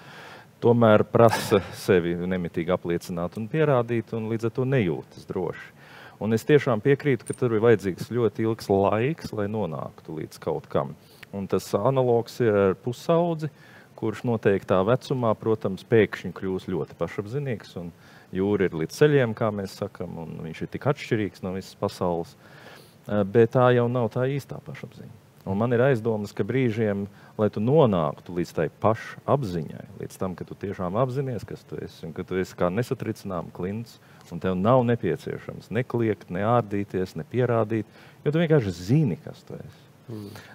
tomēr prasa sevi nemitīgi apliecināt un pierādīt, un līdz ar to nejūtas droši. Un es tiešām piekrītu, ka tur ir vajadzīgs ļoti ilgs laiks, lai nonāktu līdz kaut kam. Un tas analogs ir ar pusaudzi, kurš noteiktā vecumā, protams, pēkšņi kļūs ļoti pašapzinīgs, un jūra ir līdz ceļiem, kā mēs sakam, un viņš ir tik atšķirīgs no visas pasaules. Bet tā jau nav tā īstā pašapziņa. Un man ir aizdomas, ka brīžiem, lai tu nonāktu līdz tai pašapziņai, līdz tam, ka tu tiešām apzinies, kas tu esi, un ka tu esi kā nesatricinām klints, un tev nav nepieciešams nekliegt, neārdīties, nepierādīt, jo tu vienkārši zini, kas tu esi.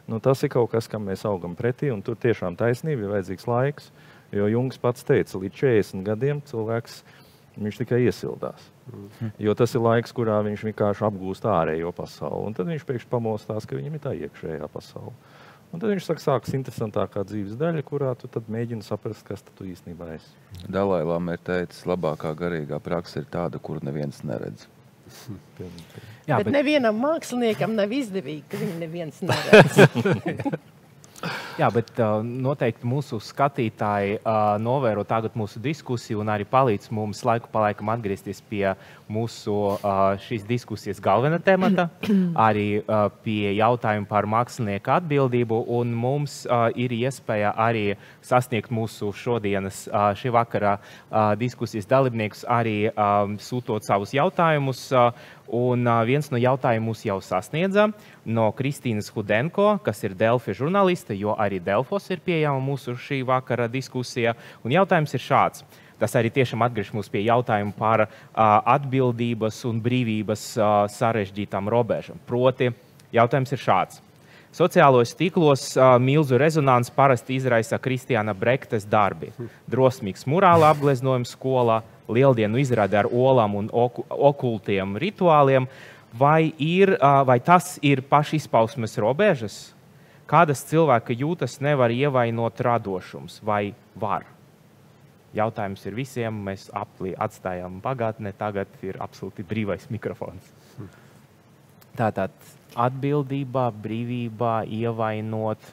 Nu, tas ir kaut kas, kam mēs augam pretī, un tur tiešām taisnība ir vajadzīgs laiks, jo Jungs pats teica, līdz 40 gadiem cilvēks, viņš tikai iesildās. Jo tas ir laiks, kurā viņš vienkārši apgūst ārējo pasauli, un tad viņš pēkšņi pamostās, ka viņam ir tā iekšējā pasaule. Un tad viņš sākas interesantākā dzīves daļa, kurā tu tad mēģini saprast, kas tu īstenībā esi. Dalai Lama ir teicis, labākā garīgā praksa ir tāda, kuru neviens neredz. Jā, Bet nevienam māksliniekam nav izdevīgi, ka viņu neviens neredz. Jā, bet noteikti mūsu skatītāji novēro tagad mūsu diskusiju un arī palīdz mums laiku pa laikam atgriezties pie mūsu šīs diskusijas galvenā temata, arī pie jautājuma par mākslinieku atbildību, un mums ir iespēja arī sasniegt mūsu šodienas šī vakara diskusijas dalībniekus, arī sūtot savus jautājumus. Un viens no jautājumiem mūs jau sasniedza no Kristīnas Hudenko, kas ir Delfi žurnāliste, jo arī Delfos ir pieejama mūsu šī vakara diskusija. Un jautājums ir šāds. Tas arī tiešām atgriež mūs pie jautājuma par atbildības un brīvības sarežģītām robežām. Proti, jautājums ir šāds. Sociālos tīklos milzu rezonanci parasti izraisa Kristiāna Brektes darbi. Drosmīgs murāla apgleznojums skolā, lieldienu izrāde ar olām un okultiem rituāliem. Vai tas ir pašizpausmes robežas? Kādas cilvēka jūtas nevar ievainot radošums? Vai var? Jautājums ir visiem. Mēs atstājām pagātnē, tagad ir absolūti brīvais mikrofons. Tātad atbildībā, brīvībā, ievainot.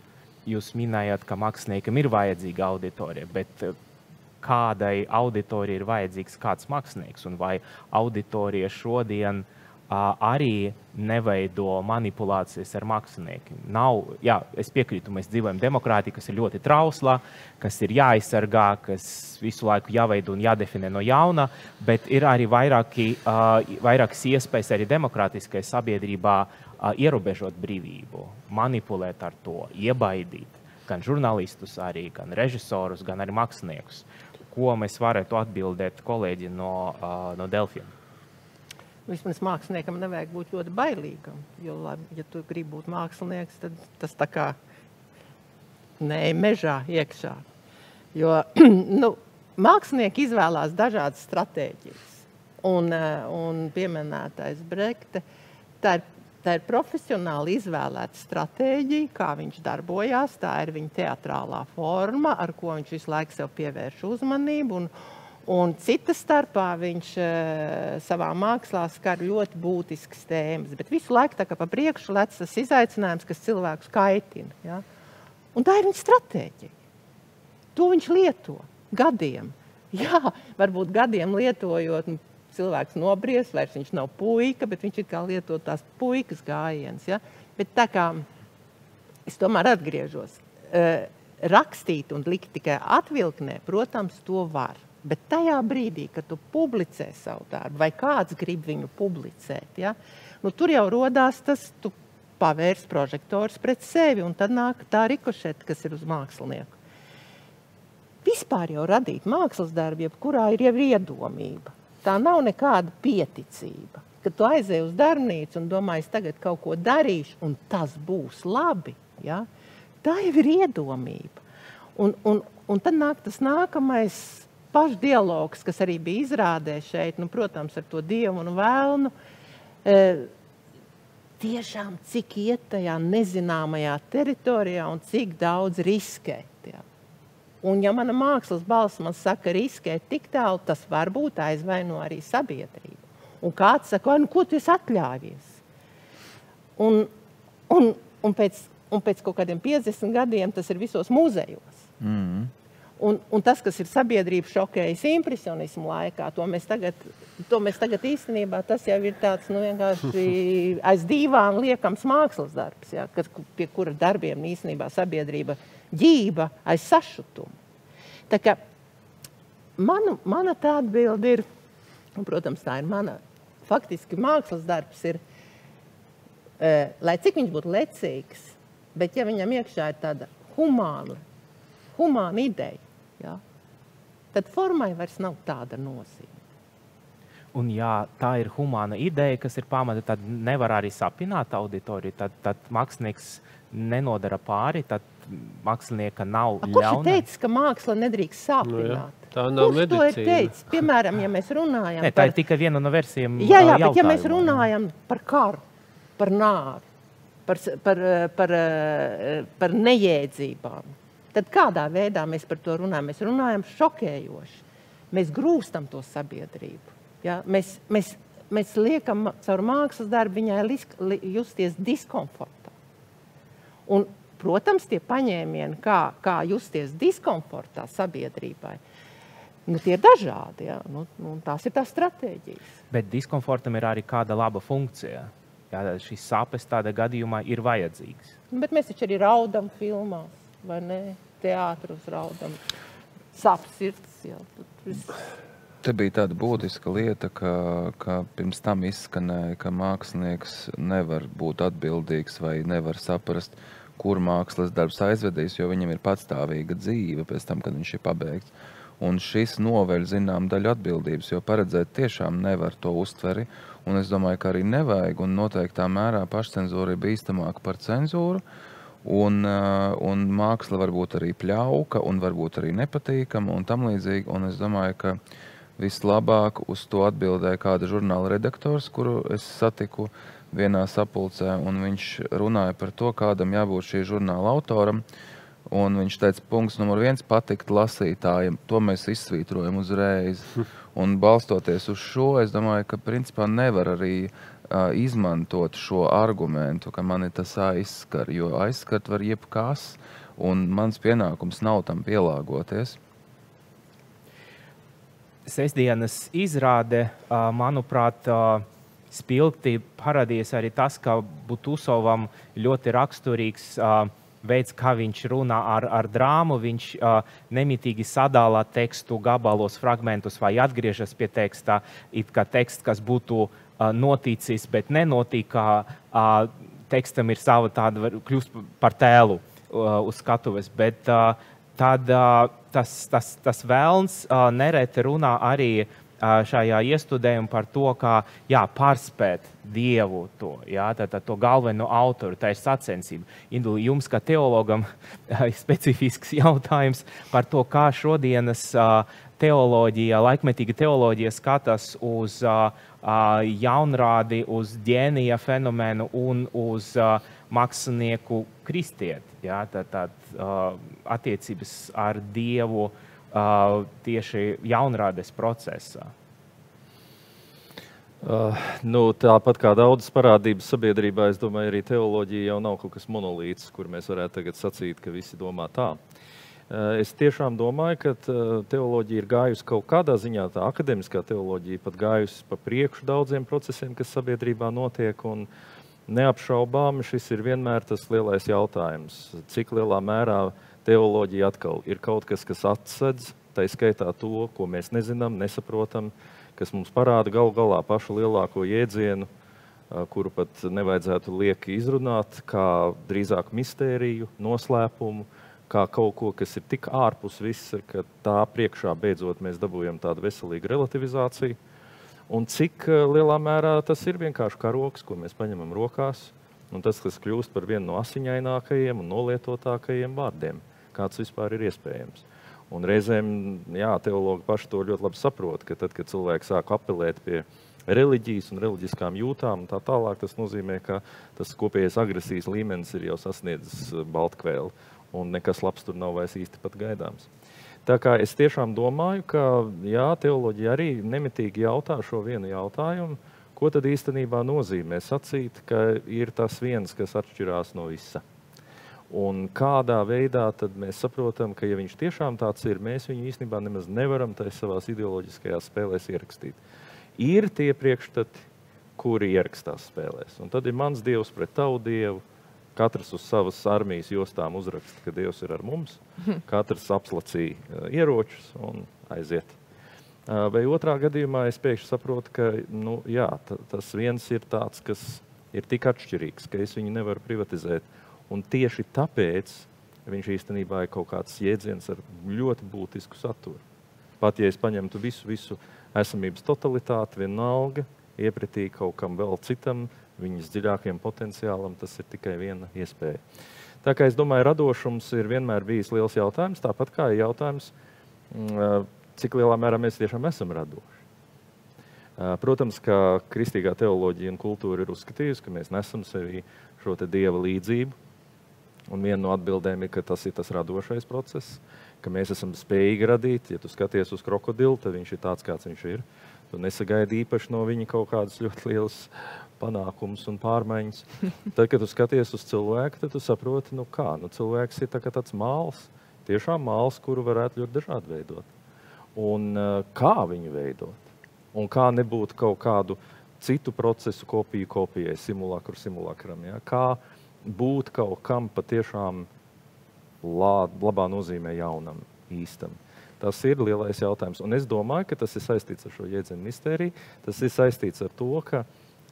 Jūs minējāt, ka māksliniekam ir vajadzīga auditorija, bet kādai auditorijai ir vajadzīgs kāds mākslinieks, un vai auditorija šodien arī neveido manipulācijas ar māksliniekiem. Es piekrītu, mēs dzīvojam demokrātijā, kas ir ļoti trausla, kas ir jāaizsargā, kas visu laiku jāveido un jādefinē no jauna, bet ir arī vairākas iespējas arī demokrātiskajā sabiedrībā ierobežot brīvību, manipulēt ar to, iebaidīt gan žurnālistus, arī, gan režisorus, gan arī māksliniekus. Ko mēs varētu atbildēt kolēģi no Delfiem? Vismaz māksliniekam nevajag būt ļoti bailīgam, jo, ja tu gribi būt mākslinieks, tad tas tā kā mežā iekšā. Jo mākslinieki izvēlās dažādas stratēģijas. Un pieminētais Brekte, tā ir profesionāli izvēlēta stratēģija, kā viņš darbojās, tā ir viņa teatrālā forma, ar ko viņš visu laiku sev pievērš uzmanību. Un cita starpā viņš savā mākslā skar ļoti būtiskas tēmas, bet visu laiku tā kā pa priekšu lec tas izaicinājums, kas cilvēkus kaitina. Ja? Un tā ir viņa stratēģija. To viņš lieto gadiem. Jā, varbūt gadiem lietojot, cilvēks nobries, vairs viņš nav puika, bet viņš ir kā lietot tās puikas gājienas. Ja? Bet tā kā es tomēr atgriežos. Rakstīt un likt tikai atvilknē, protams, to var. Bet tajā brīdī, kad tu publicē savu darbu, vai kāds grib viņu publicēt, ja, nu, tur jau rodās tas, tu pavērs prožektors pret sevi, un tad nāk tā rikošeta, kas ir uz mākslinieku. Vispār jau radīt mākslas darbu, jebkurā ir jau iedomība. Tā nav nekāda pieticība. Kad tu aizēji uz darbnīcu un domā, es tagad kaut ko darīšu, un tas būs labi, ja, tā jau ir iedomība. Un tad nāk tas nākamais pašdialogs, kas arī bija izrādē šeit, nu, protams, ar to dievu un vēlnu, tiešām cik iet tajā nezināmajā teritorijā un cik daudz riskēt. Ja. Un ja mana mākslas balss man saka riskēt tik tālu, tas varbūt aizvaino arī sabiedrību. Un kāds saka, nu, ko tu esi atļāvies? Un pēc kaut kādiem 50 gadiem tas ir visos muzejos. Un tas, kas ir sabiedrība šokējis impresionismu laikā, to mēs tagad īstenībā, tas jau ir tāds, nu, vienkārši aiz dīvāna liekams mākslas darbs, ja, pie kura darbiem īstenībā sabiedrība ģība aiz sašutumu. Tā kā mana tā atbilde ir, un, protams, tā ir mana, faktiski mākslas darbs ir, lai cik viņš būtu lecīgs, bet ja viņam iekšā ir tāda humāna ideja, ja, tad formai vairs nav tāda nozīme. Un ja tā ir humāna ideja, kas ir pamata, tad nevar arī sapināt auditoriju, tad mākslinieks nenodara pāri, tad mākslinieka nav ļauna. Kurš ir teicis, ka māksla nedrīkst sāpināt? Tā nav Kurš to ir teicis? Piemēram, ja mēs runājam par... Tā ir tikai viena no versijām jā, bet ja mēs runājam par karu, par nāvi, par nejēdzībām, tad kādā veidā mēs par to runājam? Mēs runājam šokējoši. Mēs grūstam to sabiedrību. Ja? Mēs liekam caur mākslas darbu viņai justies diskomfortā. Un, protams, tie paņēmieni, kā justies diskomfortā sabiedrībai, nu, tie ir dažādi. Ja? Nu, tās ir tās stratēģijas. Bet diskomfortam ir arī kāda laba funkcija. Jā, šīs sāpes tādā gadījumā ir vajadzīgas. Bet mēs taču arī raudam filmās, vai ne? Teātros raudam. Sāpes sirds. Jā. Te bija tāda būtiska lieta, ka pirms tam izskanēja, ka mākslinieks nevar būt atbildīgs vai nevar saprast, kur mākslas darbs aizvedīs, jo viņam ir patstāvīga dzīve pēc tam, kad viņš ir pabeigts. Un šis noveļ zinām daļu atbildības, jo paredzēt tiešām nevar to uztveri. Un es domāju, ka arī nevajag, un noteiktā mērā pašcenzūra ir bīstamāka par cenzūru. Un māksla var būt arī pļauka, un varbūt arī nepatīkama, un tam līdzīgi. Un es domāju, ka vislabāk uz to atbildēja kāda žurnāla redaktors, kuru es satiku vienā sapulcē, un viņš runāja par to, kādam jābūt šī žurnāla autoram. Un viņš teica, punkts numur 1 - patikt lasītājiem. To mēs izsvītrojam uzreiz. Un balstoties uz šo, es domāju, ka principā nevar arī izmantot šo argumentu, ka mani tas aizskar, jo aizskart var jebkas, un mans pienākums nav tam pielāgoties. Sestdienas izrāde, manuprāt, spilgti parādījās arī tas, ka Butusovam ļoti raksturīgs veids, kā viņš runā ar drāmu. Viņš nemitīgi sadala tekstu gabalos, fragmentus vai atgriežas pie teksta, it kā teksts, kas būtu noticis, bet nenotika. Tekstam ir sava tāda, kļūst par tēlu uz skatuves, bet tad tas vēlns nereti runā arī šajā iestudējumā par to, kā pārspēt Dievu to, to galveno autoru, tā ir sacensība. Induli, jums kā teologam specifisks jautājums par to, kā šodienas teoloģija, laikmetīga teoloģija skatās uz jaunrādi, uz ģēnija fenomenu un uz mākslinieku kristieti. Tad attiecības ar Dievu tieši jaunrādes procesā. Tāpat kā daudzas parādības sabiedrībā, es domāju, arī teoloģija jau nav kaut kas monolīts, kur mēs varētu tagad sacīt, ka visi domā tā. Es tiešām domāju, ka teoloģija ir gājusi kaut kādā ziņā, tā akademiskā teoloģija pat gājusi pa priekšu daudziem procesiem, kas sabiedrībā notiek, un neapšaubāmi šis ir vienmēr tas lielais jautājums. Cik lielā mērā teoloģija atkal ir kaut kas, kas atsedz, tā skaitā to, ko mēs nezinām, nesaprotam, kas mums parāda galu galā pašu lielāko jēdzienu, kuru pat nevajadzētu lieki izrunāt, kā drīzāk mistēriju, noslēpumu, kā kaut ko, kas ir tik ārpus visa, ka tā priekšā beidzot mēs dabūjam tādu veselīgu relativizāciju. Un cik lielā mērā tas ir vienkārši karoks, ko mēs paņemam rokās, un tas, kas kļūst par vienu no asiņainākajiem un nolietotākajiem vārdiem, kāds vispār ir iespējams. Un reizēm, jā, teologi paši to ļoti labi saprot, ka tad, kad cilvēki sāk apelēt pie reliģijas un reliģiskām jūtām un tā tālāk, tas nozīmē, ka tas kopējais agresijas līmenis ir jau sasniedzis baltkvēli, un nekas labs tur nav vairs īsti pat gaidāms. Tā kā es tiešām domāju, ka jā, teoloģija arī nemitīgi jautā šo vienu jautājumu, ko tad īstenībā nozīmē sacīt, ka ir tas viens, kas atšķirās no visa. Un kādā veidā tad mēs saprotam, ka ja viņš tiešām tāds ir, mēs viņu īstenībā nemaz nevaram tais savās ideoloģiskajās spēlēs ierakstīt. Ir tie priekšstati, kuri ierakstās spēlēs. Un tad ir mans dievs pret tavu dievu, katrs uz savas armijas jostām uzraksta, ka Dievs ir ar mums, katrs apslacīja ieročus un aiziet. Vai otrā gadījumā es pēkšņi saprotu, ka jā, tas viens ir tāds, kas ir tik atšķirīgs, ka es viņu nevaru privatizēt. Un tieši tāpēc viņš īstenībā ir kaut kāds jēdziens ar ļoti būtisku saturu. Pat ja es paņemtu visu esamības totalitāti, vienalga, iepratī kaut kam vēl citam, viņas dziļākajam potenciālam, tas ir tikai viena iespēja. Tā kā es domāju, radošums ir vienmēr bijis liels jautājums, tāpat kā ir jautājums, cik lielā mērā mēs tiešām esam radoši. Protams, ka kristīgā teoloģija un kultūra ir uzskatījusi, ka mēs nesam sevī šo te dieva līdzību, un viena no atbildēm ir, ka tas ir tas radošais process, ka mēs esam spējīgi radīt. Ja tu skaties uz krokodilu, tad viņš ir tāds, kāds viņš ir. Tu nesagaidi īpaši no viņa kaut kādas ļoti lielas panākumus un pārmaiņas. Tad, kad tu skaties uz cilvēku, tad tu saproti, cilvēks ir tāds māls, tiešām māls, kuru varētu ļoti dažādi veidot. Un kā viņu veidot? Un kā nebūt kaut kādu citu procesu kopijai, simulakram, ja? Kā būt kaut kam patiešām labā nozīmē jaunam, īstam. Tas ir lielais jautājums. Un es domāju, ka tas ir saistīts ar šo jēdzienu mistēriju. Tas ir saistīts ar to, ka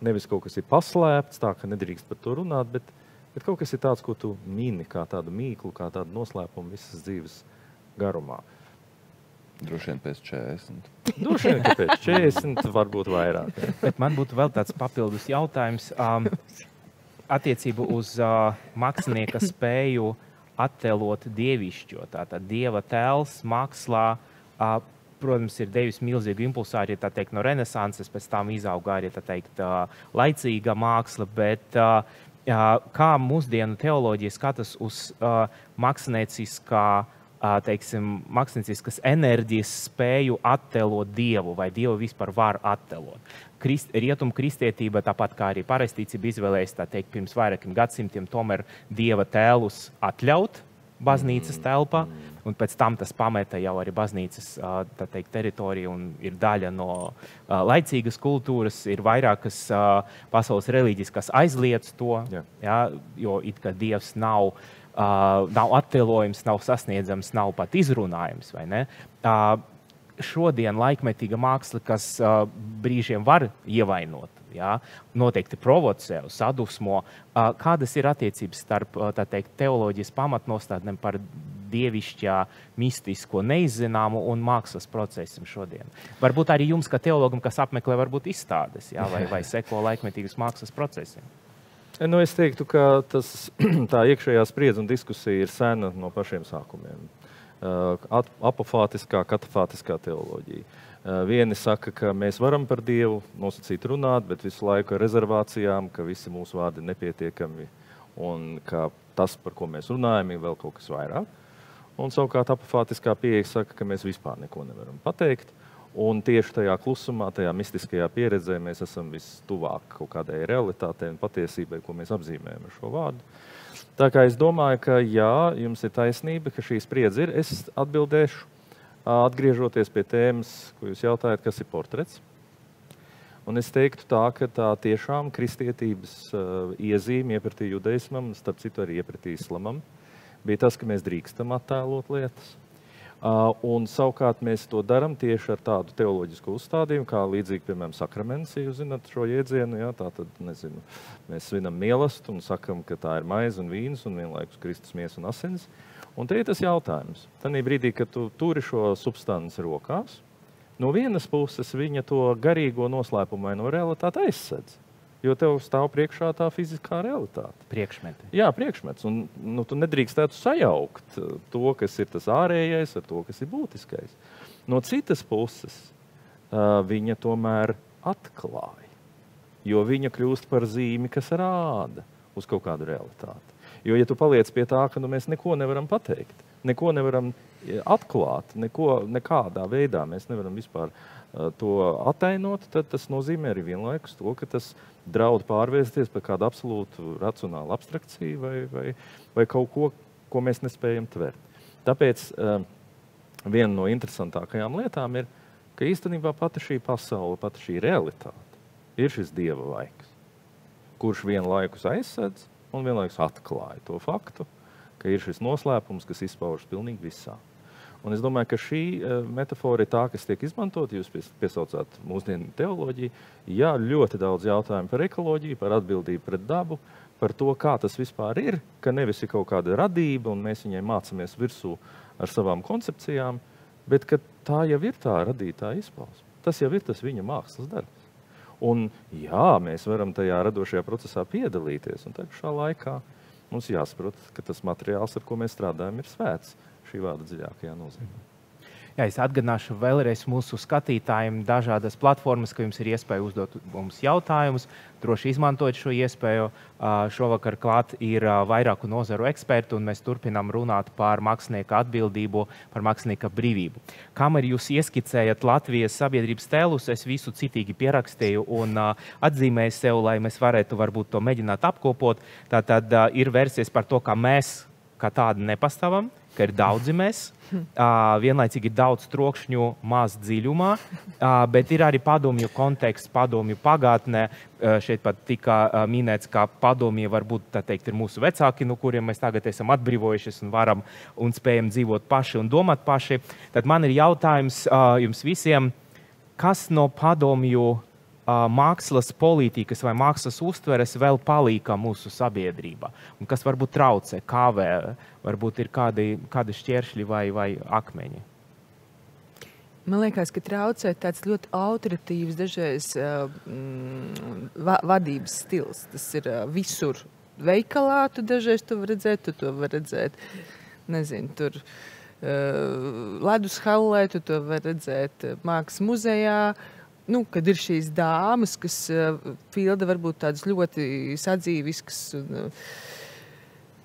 nevis kaut kas ir paslēpts, tā ka nedrīkst par to runāt, bet kaut kas ir tāds, ko tu mini, kā tādu mīklu, kā tādu noslēpumu visas dzīves garumā. Droši vien pēc 40. Droši vien, ka pēc 40, varbūt vairāk. Bet man būtu vēl tāds papildus jautājums attiecību uz mākslinieka spēju attēlot dievišķo. Tātad dieva tēls mākslā, protams, ir devis milzīgu impulsu arī, tā teikt, no renesanses, pēc tam izauga arī, tā teikt, laicīga māksla, bet kā mūsdienu teoloģija skatas uz mākslinieciskas enerģijas spēju attēlot dievu, vai dievu vispār var attēlot. Rietumu kristietība, tāpat kā arī parastīcība izvēlējas, tā teikt, pirms vairākiem gadsimtiem tomēr dieva tēlus atļaut baznīcas telpā, un pēc tam tas pameta jau arī baznīcas, tā teikt, teritoriju un ir daļa no laicīgas kultūras, ir vairākas pasaules reliģijas, kas aizliedz to, ja, jo it kā dievs nav attēlojums, nav sasniedzams, nav pat izrunājums, vai ne? Šodien laikmetīga māksla, kas brīžiem var ievainot, ja, noteikti provocē, sadusmo. Kādas ir attiecības starp, tā teikt, teoloģijas pamatnostādnēm par dievišķā, mistisko, neizzināmu un mākslas procesam šodien? Varbūt arī jums, kā teologam, kas apmeklē varbūt izstādes, ja, vai seko laikmetīgas mākslas procesiem? Es teiktu, ka tā iekšējā spriedze un diskusija ir sena no pašiem sākumiem. Apofātiskā, katafātiskā teoloģija. Vieni saka, ka mēs varam par Dievu nosacīt runāt, bet visu laiku ar rezervācijām, ka visi mūsu vārdi ir nepietiekami un ka tas, par ko mēs runājam, ir vēl kaut kas vairāk. Un savukārt apofātiskā pieeja saka, ka mēs vispār neko nevaram pateikt. Un tieši tajā klusumā, tajā mistiskajā pieredzē mēs esam vistuvāk kaut kādai realitātei un patiesībai, ko mēs apzīmējam ar šo vārdu. Tā kā es domāju, ka jā, jums ir taisnība, ka šī spriedze ir. Es atbildēšu, atgriežoties pie tēmas, ko jūs jautājat, kas ir portrets. Un es teiktu tā, ka tā tiešām kristietības iezīme iepratī judaismam, starp citu arī iepratī islamam, bija tas, ka mēs drīkstam attēlot lietas. Un savukārt mēs to daram tieši ar tādu teoloģisku uzstādījumu, kā līdzīgi, piemēram, sakraments, jūs zināt šo jēdzienu, jā, tā tad, nezinu, mēs svinam mielastu un sakam, ka tā ir maize un vīns un vienlaikus Kristus miesa un asins. Un te ir tas jautājums. Tanī brīdī, kad tu turi šo substanci rokās, no vienas puses viņa to garīgo noslēpumaino realitāti aizsedz. Jo tev stāv priekšā tā fiziskā realitāte. Priekšmeti. Jā, priekšmets. Un tu nedrīkstētu sajaukt to, kas ir tas ārējais, ar to, kas ir būtiskais. No citas puses, viņa tomēr atklāja. Jo viņa kļūst par zīmi, kas rāda uz kaut kādu realitāti. Jo, ja tu paliec pie tā, ka mēs neko nevaram pateikt, neko nevaram atklāt, nekādā veidā mēs nevaram vispār to atainot, tad tas nozīmē arī vienlaikus to, ka tas draud pārvērsties par kādu absolūtu racionālu abstrakciju vai kaut ko, ko mēs nespējam tvert. Tāpēc viena no interesantākajām lietām ir, ka īstenībā pati šī pasaule, pati šī realitāte ir šis dieva laiks, kurš vienlaikus aizsedz un vienlaikus atklāja to faktu, ka ir šis noslēpums, kas izpaužas pilnīgi visā. Un es domāju, ka šī metafora ir tā, kas tiek izmantot, jūs piesaucāt mūsdienu teoloģiju. Jā, ļoti daudz jautājumu par ekoloģiju, par atbildību pret dabu, par to, kā tas vispār ir, ka nevis ir kaut kāda radība un mēs viņai mācamies virsū ar savām koncepcijām, bet ka tā jau ir tā radītā izpausme. Tas jau ir tas viņa mākslas darbs. Un jā, mēs varam tajā radošajā procesā piedalīties, un tā pašā laikā mums jāsaprot, ka tas materiāls, ar ko mēs strādājam, ir svēts šī vārda dziļākajā nozīmē. Jā, es atgādināšu vēlreiz mūsu skatītājiem dažādas platformas, ka jums ir iespēja uzdot mums jautājumus. Droši izmantojot šo iespēju. Šovakar klāt ir vairāku nozaru ekspertu, un mēs turpinām runāt par mākslinieka atbildību, par mākslinieka brīvību. Kamēr jūs ieskicējat Latvijas sabiedrības tēlus, es visu citīgi pierakstīju un atzīmēju sev, lai mēs varētu varbūt to mēģināt apkopot. Tātad ir versijas par to, ka mēs kā tādi nepastāvam, ka ir daudzi mēs, vienlaicīgi ir daudz trokšņu maz dziļumā, bet ir arī padomju konteksts, padomju pagātnē. Šeit pat tika minēts, ka padomji varbūt, tā teikt, ir mūsu vecāki, no kuriem mēs tagad esam atbrīvojušies un varam un spējam dzīvot paši un domāt paši. Tad man ir jautājums jums visiem, kas no padomju mākslas politikas vai mākslas uztveres vēl palīka mūsu sabiedrībā? Un kas varbūt traucē, kavē, varbūt ir kādi šķēršļi vai akmeņi? Man liekas, ka traucē tāds ļoti autoritīvs, dažreiz vadības stils. Tas ir visur veikalā, tu dažreiz to var redzēt, tu to var redzēt, nezinu, tur ledus hallē, tu to var redzēt mākslas muzejā. Kad ir šīs dāmas, kas pilda varbūt tādas ļoti sadzīviskas un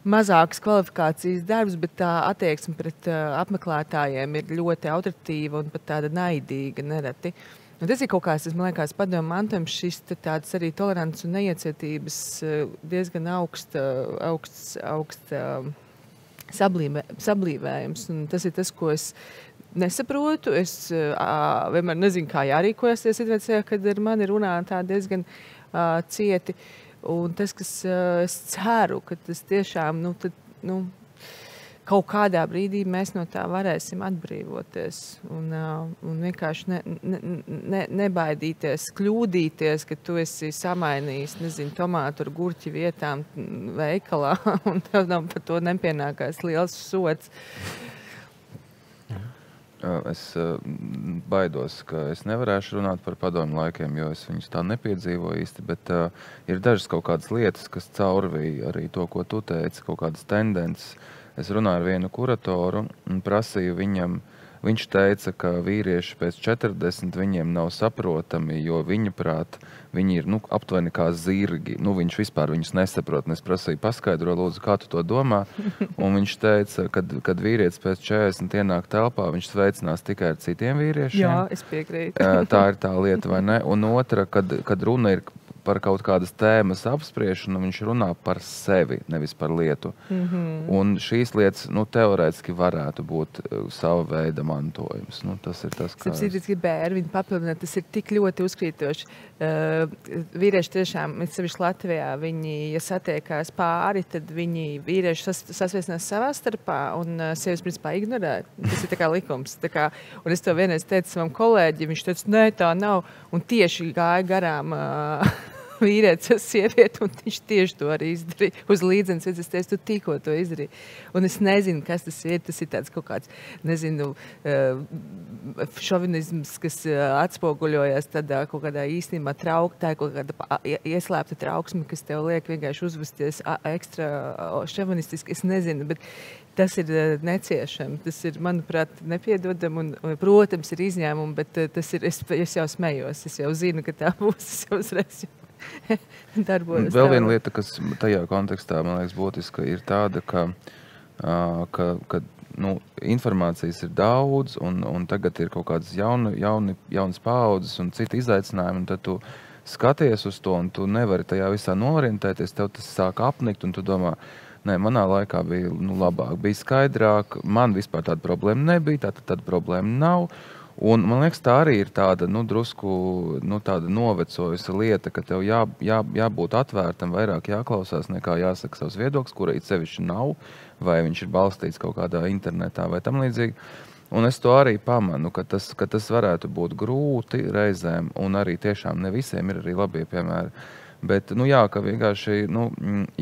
mazākas kvalifikācijas darbus, bet tā attieksme pret apmeklētājiem ir ļoti autoritīva un pat tāda naidīga nereti. Un tas ir kaut kāds, man liekas, padomu mantojums, šis tāds arī tolerants un neiecietības diezgan augsts sablīvējums. Un tas ir tas, ko es nesaprotu. Es vienmēr nezinu, kā jārīkojas tajā situācijā, kad ar mani runā tā diezgan cieti. Un tas, kas es ceru, ka tas tiešām kaut kādā brīdī mēs no tā varēsim atbrīvoties un vienkārši nebaidīties, kļūdīties, ka tu esi samainījis, nezinu, tomātu ar gurķi vietām veikalā un tev nav par to nepienākās liels sots. Es baidos, ka es nevarēšu runāt par padomu laikiem, jo es viņus tā nepiedzīvoju īsti, bet ir dažas kaut kādas lietas, kas caurvīja arī to, ko tu teici, kaut kādas tendences. Es runāju ar vienu kuratoru un prasīju viņam, viņš teica, ka vīrieši pēc 40 viņiem nav saprotami, jo viņa prāt viņi ir aptuveni kā zirgi. Viņš vispār viņus nesaprot. Un es prasīju, paskaidro, lūdzu, kā tu to domā. Un viņš teica, kad vīrietis pēc 40 ienāk telpā, viņš sveicinās tikai ar citiem vīriešiem. Jā, es piekrītu. Tā ir tā lieta, vai ne? Un otra, kad runa ir par kaut kādas tēmas apspriešanu, viņš runā par sevi, nevis par lietu. Un šīs lietas, teorētiski varētu būt sava veida mantojums. Tas ir tas, kā es gribēju ar viņu papildināt, tas ir tik ļoti uzkrītoši. Vīrieši tiešām, sevišķi Latvijā, viņi, ja satiekās pāri, tad viņi vīrieši sasviesinās savā starpā un sievas principā ignorē. Tas ir tā kā likums. Un es to vienreiz teicu savam kolēģim, viņš teica, nē, tā nav. Un tieši gāja garām vīrietis ar sievieti, un viņš tieši to arī izdarīja. Uz līdzenes, es teicu, tu tikko to izdarīji. Un es nezinu, kas tas ir. Tas ir tāds kaut kāds, šovinisms, kas atspoguļojas tādā kaut kādā īstenībā trauktā, kaut kāda ieslēpta trauksme, kas tev liek vienkārši uzvesties ekstra šovinistiski. Es nezinu, bet tas ir neciešami. Tas ir, manuprāt, nepiedodami. Un, protams, ir izņēmumi, bet tas ir, es jau smējos. Es jau zinu, ka tā būs. Es jau uzreiz darbojos. Vēl viena lieta, kas tajā kontekstā, man liekas, būtiska, ir tāda, ka informācijas ir daudz, un tagad ir kaut kādas jaunas paaudzes un citi izaicinājumi, un tad tu skaties uz to, un tu nevari tajā visā noorientēties, tev tas sāk apnikt, un tu domā, nē, manā laikā bija labāk, bija skaidrāk, man vispār tāda problēma nebija, tāda problēma nav. Un man liekas, tā arī ir tāda, drusku tāda novecojusi lieta, ka tev jābūt atvērtam, vairāk jāklausās nekā jāsaka savs viedoklis, kura it sevišķi nav, vai viņš ir balstīts kaut kādā internetā vai tam līdzīgi. Un es to arī pamanu, ka tas varētu būt grūti reizēm, un arī tiešām ne visiem ir arī labie piemēri. Bet, ka vienkārši,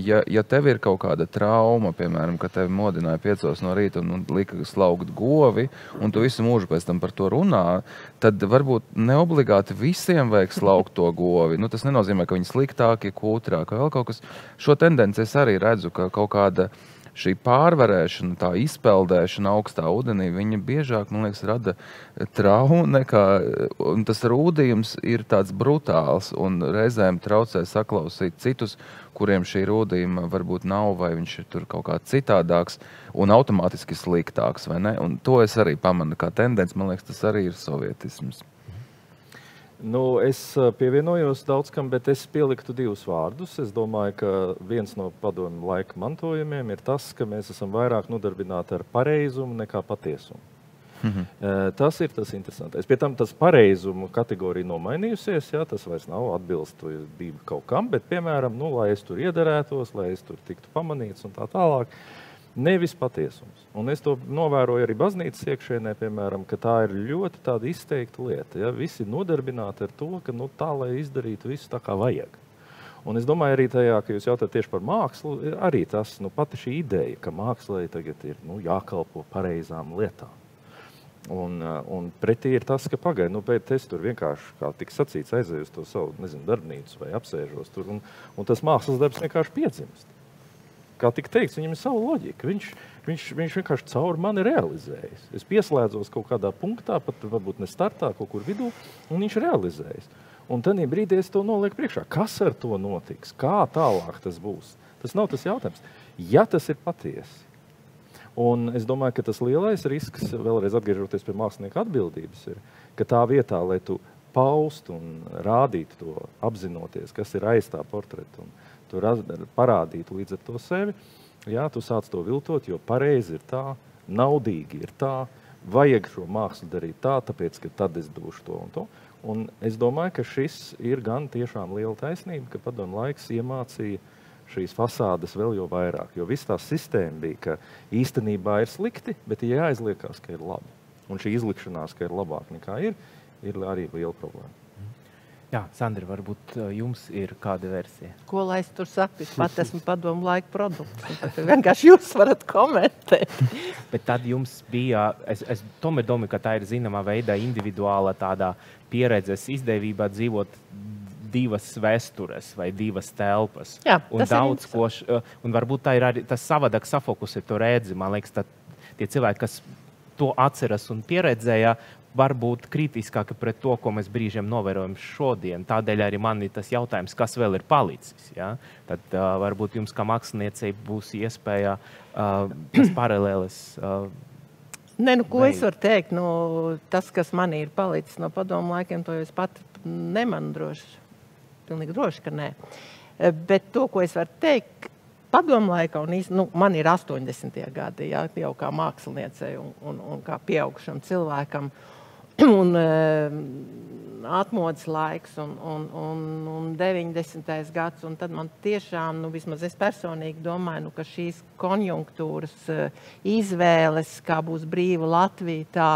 ja tev ir kaut kāda trauma, piemēram, ka tevi modināja 5 no rīta un lika slaugt govi, un tu visu mūžu pēc tam par to runā, tad varbūt neobligāti visiem vajag slaugt to govi. Tas nenozīmē, ka viņi sliktāki, kūtrāki, vai vēl kaut kas. Šo tendenci es arī redzu, ka kaut kāda šī pārvarēšana, tā izpeldēšana augstā ūdenī, viņa biežāk, man liekas, rada traumu nekā, un tas rūdījums ir tāds brutāls, un reizēm traucē saklausīt citus, kuriem šī rūdījuma varbūt nav, vai viņš ir tur kaut kā citādāks un automātiski sliktāks, vai ne? Un to es arī pamanu kā tendenci, man liekas, tas arī ir sovietisms. Es pievienojos daudz kam, bet es pieliktu 2 vārdus. Es domāju, ka viens no padomju laika mantojumiem ir tas, ka mēs esam vairāk nodarbināti ar pareizumu nekā patiesumu. Tas ir tas interesantais. Pie tam tas pareizumu kategorija nomainījusies, tas vairs nav atbilstība kaut kam, bet, piemēram, lai es tur iederētos, lai es tur tiktu pamanīts un tā tālāk. Nevis patiesums. Un es to novēroju arī baznīcas iekšēnē, piemēram, ka tā ir ļoti tāda izteikta lieta. Visi nodarbināti ar to, ka tā, lai izdarītu visu tā, kā vajag. Un es domāju arī tajā, ka jūs jautājat tieši par mākslu, arī tas, pati šī ideja, ka mākslai tagad ir jākalpo pareizām lietām. Un pretī ir tas, ka pagaid, bet es tur vienkārši, kā tika sacīts, aizēju uz to savu, darbnīcu vai apsēžos tur, un tas mākslas darbs vienkārši piedzimst. Kā tika teikts, viņam ir sava loģika. Viņš vienkārši caur mani realizējas. Es pieslēdzos kaut kādā punktā, pat varbūt ne startā, kaut kur vidū, un viņš realizējas. Un tad brīdī es to nolieku priekšā. Kas ar to notiks? Kā tālāk tas būs? Tas nav tas jautājums. Ja tas ir patiesi. Un es domāju, ka tas lielais risks, vēlreiz atgriežoties pie mākslinieka atbildības, ir, ka tā vietā, lai tu paustu un rādītu to, apzinoties, kas ir aiz tā portreta, un tu parādītu līdz ar to sevi, tu sāc to viltot, jo pareizi ir tā, naudīgi ir tā, vajag šo mākslu darīt tā, tāpēc, ka tad es došu to un to. Un es domāju, ka šis ir gan tiešām liela taisnība, ka padomu laiks iemācīja šīs fasādes vēl jau vairāk, jo viss tā sistēma bija, ka īstenībā ir slikti, bet jāizliekās, ka ir labi. Un šī izlikšanās, ka ir labāk nekā ir arī liela problēma. Jā, Sandra, varbūt jums ir kāda versija? Ko lai es tur saku? Es pat esmu padomu laika produkts. Vienkārši jūs varat komentēt. Bet tad jums bija, es tomēr domāju, ka tā ir zināmā veidā individuāla tādā pieredzes izdevībā dzīvot 2 vēstures vai 2 telpas. Jā, un daudz ko, un varbūt tā ir arī tas savādāk safokusē to redzi. Man liekas, tie cilvēki, kas to atceras un pieredzēja, varbūt kritiskāki pret to, ko mēs brīžiem novērojam šodien. Tādēļ arī man ir tas jautājums, kas vēl ir palicis. Ja? Tad varbūt jums kā māksliniecei būs iespēja tas paralēlis. Ko es varu teikt? Tas, kas man ir palicis no padomu laikiem, to es pat nemanu droši pilnīgi droši, ka nē. Bet to, ko es varu teikt, padomu laikā, un man ir 80. gadi, jā, jau kā māksliniecei un kā pieaugušam cilvēkam, un atmodas laiks un 90. gads, un tad man tiešām, vismaz es personīgi domāju, ka šīs konjunktūras izvēles, kā būs brīva Latvija, tā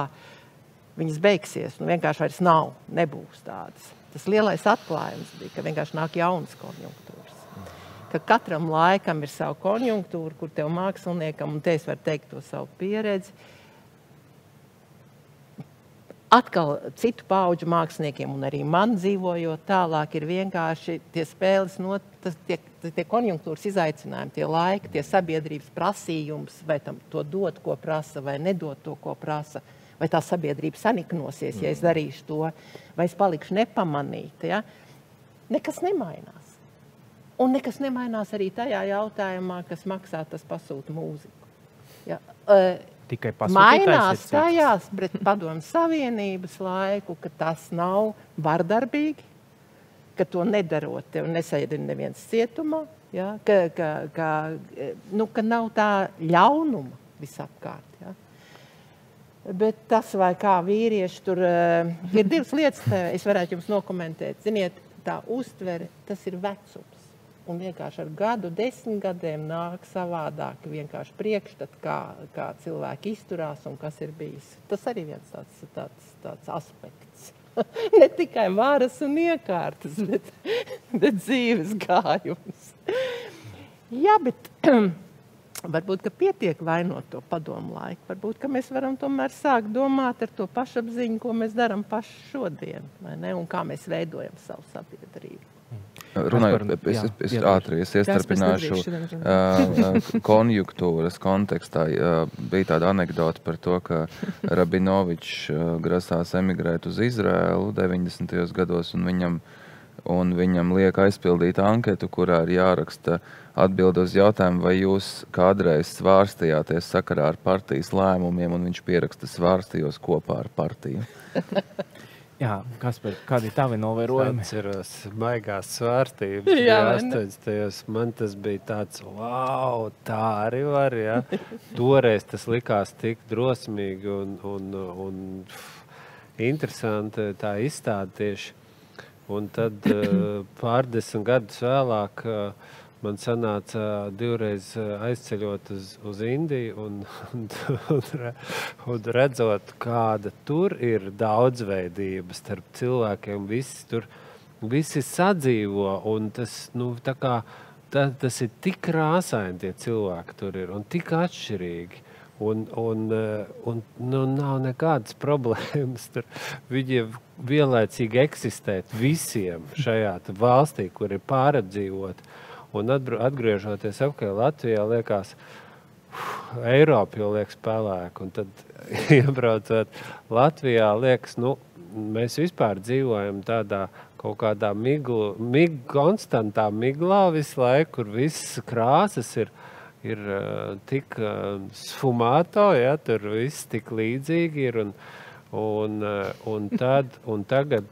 viņas beigsies, vienkārši vairs nebūs tādas. Tas lielais atklājums bija, ka vienkārši nāk jaunas konjunktūras. Ka katram laikam ir savu konjunktūru, kur tev māksliniekam, un te es varu teikt to savu pieredzi, atkal citu paudžu māksliniekiem un arī man dzīvojot tālāk ir vienkārši tie spēles, tie konjunktūras izaicinājumi, tie laiki, tie sabiedrības prasījums, vai tam to dot, ko prasa, vai nedot to, ko prasa, vai tā sabiedrība saniknosies, ja es darīšu to, vai es palikšu nepamanīta, ja? Nekas nemainās. Un nekas nemainās arī tajā jautājumā, kas maksā, tas pasūta mūziku. Ja? Mainās tajās pret Padomju Savienības laiku, ka tas nav vardarbīgi, ka to nedarot, tev nesēdina neviens cietumā, ja? Ka nav tā ļaunuma visapkārt. Ja? Bet tas vai kā vīrieši tur ir divas lietas, es varētu jums nokomentēt. Ziniet, tā uztvere, tas ir vecums. Un vienkārši ar gadu, 10 gadiem nāk savādāk vienkārši priekšstat, kā cilvēki izturās un kas ir bijis. Tas arī viens tāds aspekts. Ne tikai varas un iekārtas, bet dzīves gājums. Jā, bet varbūt, ka pietiek vainot to padomu laiku. Varbūt, ka mēs varam tomēr sākt domāt ar to pašapziņu, ko mēs darām paši šodien, vai ne? Un kā mēs veidojam savu sabiedrību. Runājot, es ātri iestarpināšu konjunktūras kontekstā. Bija tāda anekdota par to, ka Rabinovičs grasās emigrēt uz Izraēlu 90. gados, un viņam liek aizpildīt anketu, kurā ir jāraksta atbild uz jautājumu, vai jūs kādreiz svārstījāties sakarā ar partijas lēmumiem, un viņš pieraksta svārstījos kopā ar partiju. Jā, Kaspar, kādi ir tavi novērojumi? Atceros baigās svārstības. Jā, 80. Man tas bija tāds, wow, tā arī var, ja. Toreiz tas likās tik drosmīgi un interesanti tā izstāde tieši. Un tad pārdesmit gadus vēlāk man sanāca divreiz aizceļot uz Indiju un redzot, kāda tur ir daudzveidība starp cilvēkiem. Visi sadzīvo, un tas, tas ir tik krāsaini tie cilvēki tur ir, un tik atšķirīgi. Un nav nekādas problēmas tur. Viņiem vienlaicīgi eksistēt visiem šajā valstī, kur ir pārapdzīvot. Un atgriežoties apkārt Latvijā, liekas, Eiropa jau liekas pelēka. Un tad iebraucot Latvijā, liekas, mēs vispār dzīvojam tādā kaut kādā konstantā miglā visu laiku, kur visas krāsas ir tik sfumāto, ja, tur viss tik līdzīgi ir. Un tagad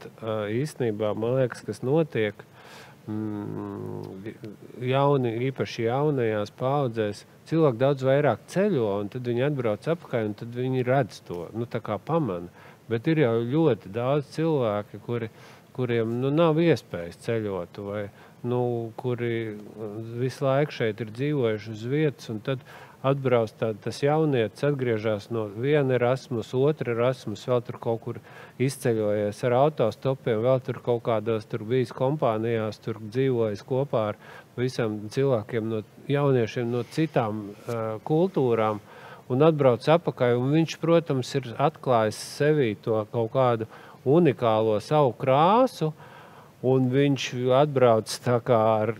īstenībā, man liekas, kas notiek, īpaši jaunajās paudzēs, cilvēki daudz vairāk ceļo, un tad viņi atbrauc apakaļ, un tad viņi redz to, tā kā pamana. Bet ir jau ļoti daudz cilvēki, kuriem nav iespējas ceļot, vai kuri visu laiku šeit ir dzīvojuši uz vietas, un tad atbrauc tas jaunietis, atgriežas no viena Erasmus, otra Erasmus, vēl tur kaut kur izceļojies ar autostopiem, vēl tur kaut kādās tur bijis kompānijās, tur dzīvojas kopā ar visam cilvēkiem, jauniešiem no citām kultūrām, un atbrauc apakaļ, un viņš, protams, ir atklājis sevī to kaut kādu unikālo savu krāsu, un viņš atbrauc tā kā ar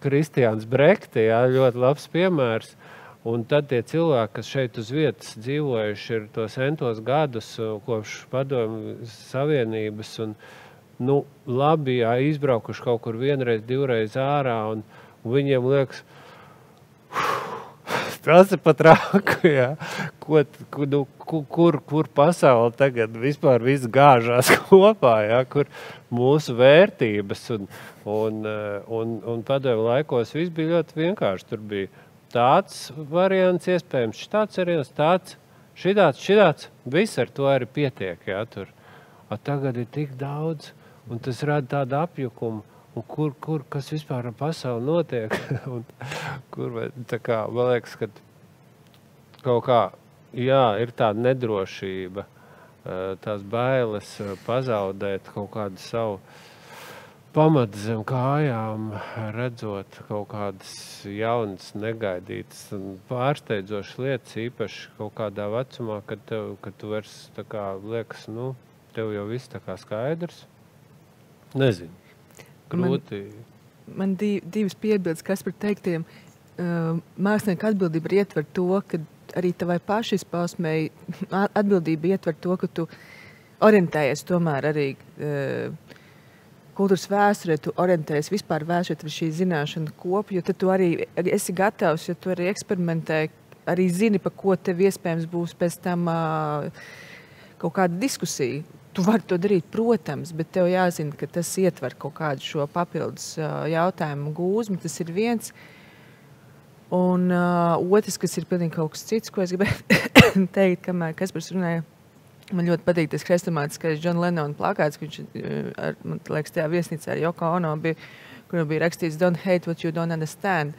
Kristiāns Brekti, jā, ļoti labs piemērs. Un tad tie cilvēki, kas šeit uz vietas dzīvojuši ir tos entos gadus kopš Padomju Savienības un labi, jā, izbraukuši kaut kur vienreiz, divreiz ārā un viņiem liekas, Tas ir pat raku, jā. Kur pasauli tagad vispār viss gāžās kopā, jā, kur mūsu vērtības un padomu laikos viss bija ļoti vienkārši. Tur bija tāds variants iespējams, šitāds variants, tāds, šitāds, viss ar to arī pietiek, jā, tur. Tagad ir tik daudz, un tas rada tādu apjukumu, un kur kas vispār ar pasauli notiek, un tā kā, man liekas, ka kaut kā, jā, ir tāda nedrošība, tās bailes pazaudēt kaut kādu savu pamatu zem kājām, redzot kaut kādas jaunas, negaidītas un pārsteidzošas lietas, īpaši kaut kādā vecumā, kad tu vairs tā kā liekas, tev jau viss tā kā skaidrs. Nezinu. Grūti. Man divas piebildes, kas par teiktiem. Mākslinieka atbildība ietver to, ka arī tavai paši izpausmēji atbildība ietver to, ka tu orientējies tomēr arī kultūras vēsturē, tu orientējies vispār vēsturē ar šī zināšana kopu, jo tad tu arī esi gatavs, jo tu arī eksperimentē, arī zini, pa ko tev iespējams būs pēc tam kaut kāda diskusija. Tu vari to darīt, protams, bet tev jāzina, ka tas ietver kaut kādu šo papildus jautājumu gūzmu. Tas ir viens. Un otrs, kas ir pilnīgi kaut kas cits, ko es gribēju teikt, kamēr Kaspars runāja. Man ļoti patīk tas hrestomātiskais John Lennon plakāts, ka viņš, man liekas, tajā viesnīcā ar Yoko Ono bija, kur bija rakstīts Don't hate what you don't understand.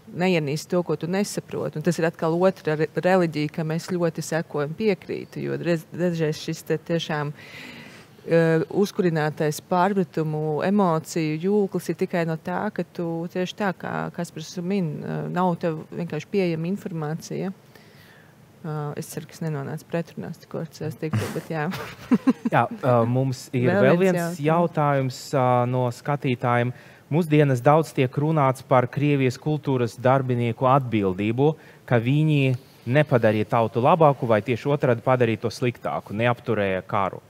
Neienīst to, ko tu nesaproti. Un tas ir atkal otra reliģija, ka mēs ļoti sekojam piekrītu, jo dažreiz šis tiešām uzkurinātais pārpratumu, emociju jūklis ir tikai no tā, ka tu tieši tā, kā Kaspars min, nav tev vienkārši pieejama informācija. Es ceru, ka es nenonācu pretrunās, ko es teiktu, bet jā. Jā, mums ir vēl viens jautājums no skatītājiem. Mūsdienas daudz tiek runāts par Krievijas kultūras darbinieku atbildību, ka viņi nepadarīja tautu labāku vai tieši otrādi padarīja to sliktāku, neapturēja karu.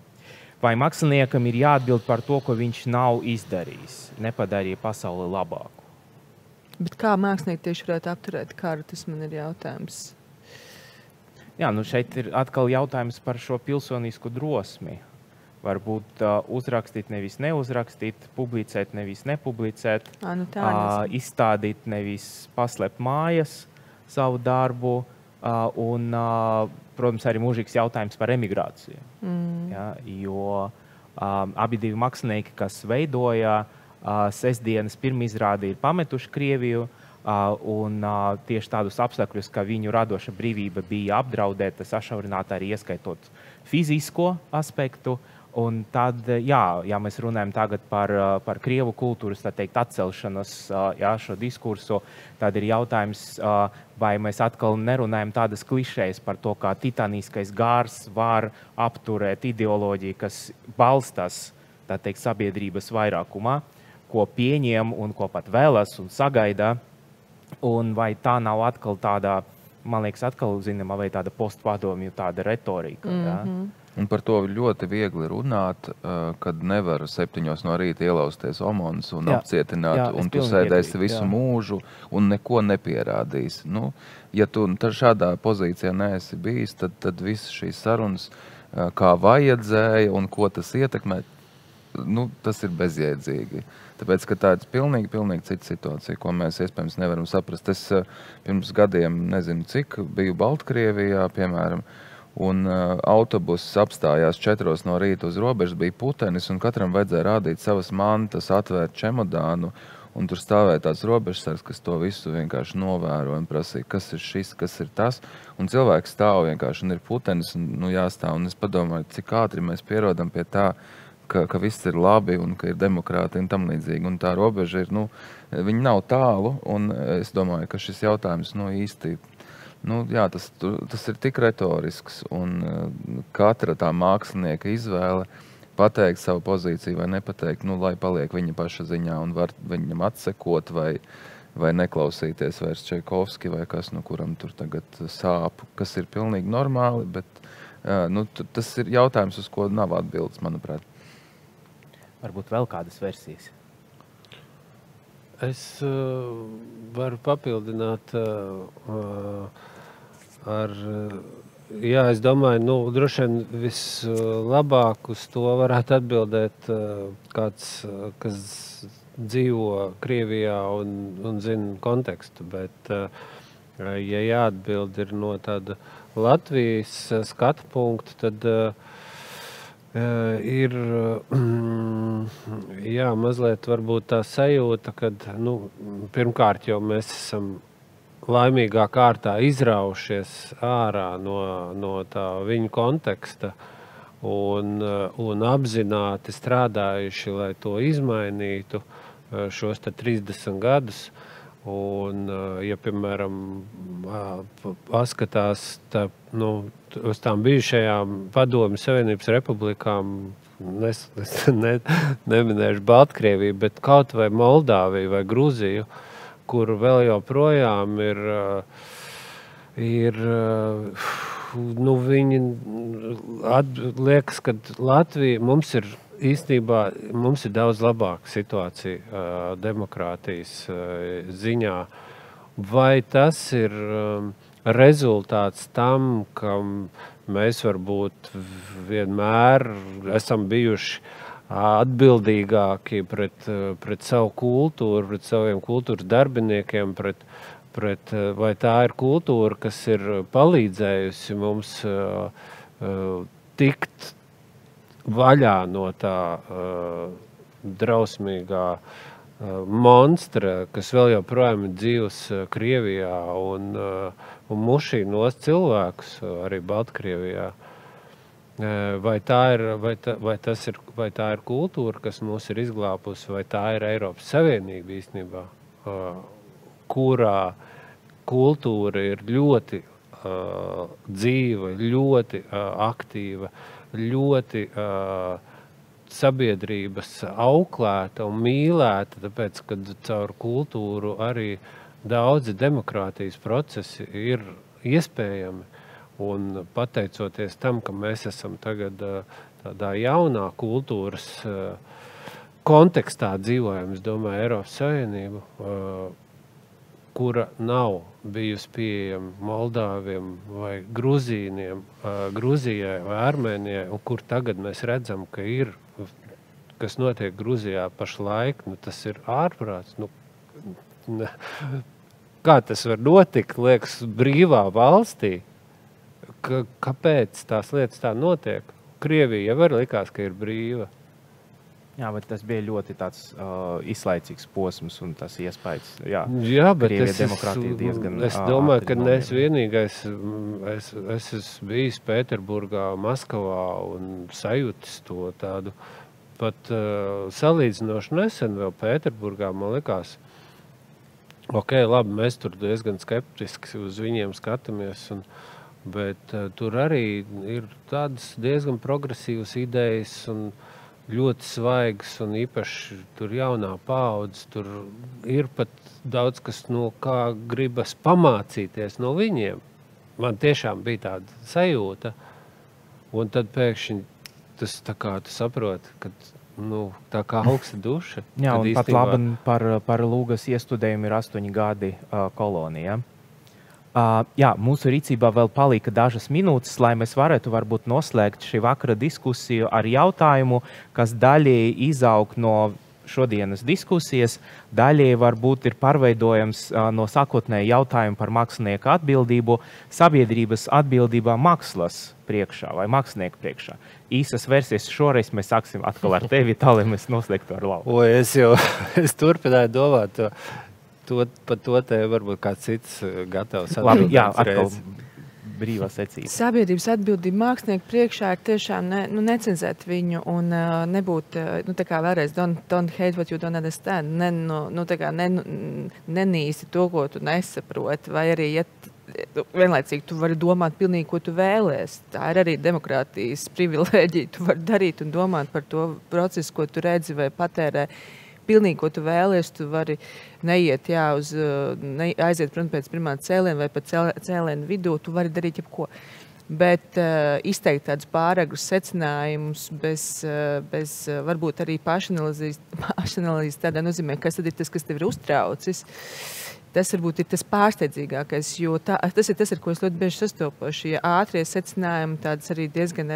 Vai māksliniekam ir jāatbild par to, ko viņš nav izdarījis, nepadarīja pasauli labāku? Bet kā mākslinieki tieši varētu apturēt karu, tas man ir jautājums. Jā, šeit ir atkal jautājums par šo pilsonisku drosmi. Varbūt uzrakstīt, nevis neuzrakstīt, publicēt, nevis nepublicēt, izstādīt, nevis paslēpt mājas savu darbu, un, protams, arī mūžīgs jautājums par emigrāciju. Ja, jo abi divi mākslinieki, kas veidoja sestdienas pirmizrādi, ir pametuši Krieviju, un tieši tādus apstākļus, ka viņu radoša brīvība bija apdraudēta, sašaurināta arī ieskaitot fizisko aspektu. Un tad, ja mēs runājam tagad par Krievu kultūras, tā teikt, atcelšanas šo diskursu, tad ir jautājums, vai mēs atkal nerunājam tādas klišejas par to, kā titāniskais gārs var apturēt ideoloģiju, kas balstās, tā teikt, sabiedrības vairākumā, ko pieņem un ko pat vēlas un sagaida. Un vai tā nav atkal tāda, man liekas, atkal zināma, vai tāda postpadomju tāda retorika. Un par to ļoti viegli runāt, kad nevar 7 no rīta ielausties omons un apcietināt, un tu sēdēsi visu mūžu un neko nepierādīsi. Ja tu šādā pozīcijā neesi bijis, tad visas šīs sarunas, kā vajadzēja un ko tas ietekmē, tas ir bezjēdzīgi. Tāpēc, ka tā ir pilnīgi cita situācija, ko mēs iespējams nevaram saprast. Es pirms gadiem, nezinu cik, biju Baltkrievijā, piemēram, un autobuss apstājās 4 no rīta uz robežas, bija putenis, un katram vajadzēja rādīt savas mantas, atvērt čemodānu, un tur stāvēja tāds robežsargs, kas to visu vienkārši novēro un prasīja, kas ir šis, kas ir tas, un cilvēks stāv vienkārši, un ir putenis, un jāstāv, un es padomāju, cik ātri mēs pierodam pie tā, ka viss ir labi un ka ir demokrāti un tam līdzīgi, un tā robeža ir, viņi nav tālu, un es domāju, ka šis jautājums, īsti, tas ir tik retorisks, un katra tā mākslinieka izvēle pateikt savu pozīciju vai nepateikt, lai paliek viņa paša ziņā un var viņam atsekot vai neklausīties vairs Čaikovski vai kas, kuram tur tagad sāp, kas ir pilnīgi normāli, bet tas ir jautājums, uz ko nav atbildes, manuprāt. Varbūt vēl kādas versijas? Es varu papildināt ar... Jā, es domāju, droši vien vislabāk uz to varētu atbildēt kāds, kas dzīvo Krievijā un zina kontekstu, bet, ja jāatbild ir no tāda Latvijas skatu punkta, tad ir jā, mazliet varbūt tā sajūta, kad pirmkārt jau mēs esam laimīgā kārtā izraušies ārā no tā viņu konteksta un apzināti strādājuši, lai to izmainītu šos 30 gadus. Un, ja, piemēram, paskatās uz tām bijušajām Padomju Savienības republikām, neminēšu Baltkrieviju, bet kaut vai Moldāviju vai Gruziju, kur vēl joprojām ir viņi liekas, ka Latvija mums ir daudz labāka situācija demokrātijas ziņā. Vai tas ir rezultāts tam, ka mēs varbūt vienmēr esam bijuši atbildīgāki pret savu kultūru, pret saviem kultūras darbiniekiem, vai tā ir kultūra, kas ir palīdzējusi mums tikt vaļā no tā drausmīgā monstra, kas vēl joprojām ir dzīvs Krievijā un mušī nost cilvēkus arī Baltkrievijā. Vai tā ir kultūra, kas mūs ir izglābusi, vai tā ir Eiropas Savienība īstenībā, kurā kultūra ir ļoti dzīva, ļoti aktīva, ļoti sabiedrības auklēta un mīlēta, tāpēc, kad caur kultūru arī daudzi demokrātijas procesi ir iespējami. Un pateicoties tam, ka mēs esam tagad tādā jaunā kultūras kontekstā dzīvojam, es domāju, Eiropas Savienību, kura nav bijusi pieejama Moldāviem vai Gruzīniem, Gruzijai vai Armēnijai, un kur tagad mēs redzam, ka ir, kas notiek Gruzijā pašlaik, tas ir ārprāts. Kā tas var notikt, liekas, brīvā valstī? Kāpēc tās lietas tā notiek? Krievija jau likās, ka ir brīva. Jā, bet tas bija ļoti tāds izlaicīgs posms un tas iespējas. Jā, bet es domāju, ka es vienīgais, es esmu bijis Pēterburgā, Maskavā un sajūtis to tādu pat salīdzinoši nesen vēl Pēterburgā, man likās, labi, mēs tur diezgan skeptiski uz viņiem skatāmies, bet tur arī ir tādas diezgan progresīvas idejas un ļoti svaigas un īpaši tur jaunā paudze. Tur ir pat daudz, kas kā gribas pamācīties no viņiem. Man tiešām bija tāda sajūta. Un tad pēkšņi tas tā kā tu saproti, ka tā kā augsta duša. Jā, un pat labi par Lūgas iestudējumu ir 8 gadi kolonijā. Jā, mūsu rīcībā vēl palika dažas minūtes, lai mēs varētu varbūt noslēgt šī vakara diskusiju ar jautājumu, kas daļēji izaug no šodienas diskusijas, daļēji varbūt ir pārveidojams no sākotnēja jautājuma par mākslinieku atbildību, sabiedrības atbildībā mākslas priekšā vai mākslinieku priekšā. Īsas versijas šoreiz mēs sāksim atkal ar tevi, tā lai mēs noslēgtu ar Lauru. Es turpināju domāt par to te varbūt kāds cits gatavs. Labi, jā, atkal brīvā secība. Sabiedrības atbildība mākslinieku priekšā ir tiešām necenzēt viņu un nebūt, tā kā vēlreiz, don't hate what you don't understand, nenīsti to, ko tu nesaproti, vai arī, ja vienlaicīgi tu vari domāt pilnīgi, ko tu vēlies. Tā ir arī demokrātijas privilēģija, tu vari darīt un domāt par to procesu, ko tu redzi vai patērē. Pilnīgi, ko tu vēlies, tu vari neiet, aiziet, protams, pēc pirmā cēliena vai pat cēliena vidū, tu vari darīt jebko. bet izteikt tādus pāragrus secinājumus bez varbūt arī pašanalīzes tādā nozīmē, kas tad ir tas, kas tev ir uztraucis. Tas varbūt ir tas pārsteidzīgākais, jo tas ir tas, ar ko es ļoti bieži sastopu. Šie ātrie secinājumi, tādas arī diezgan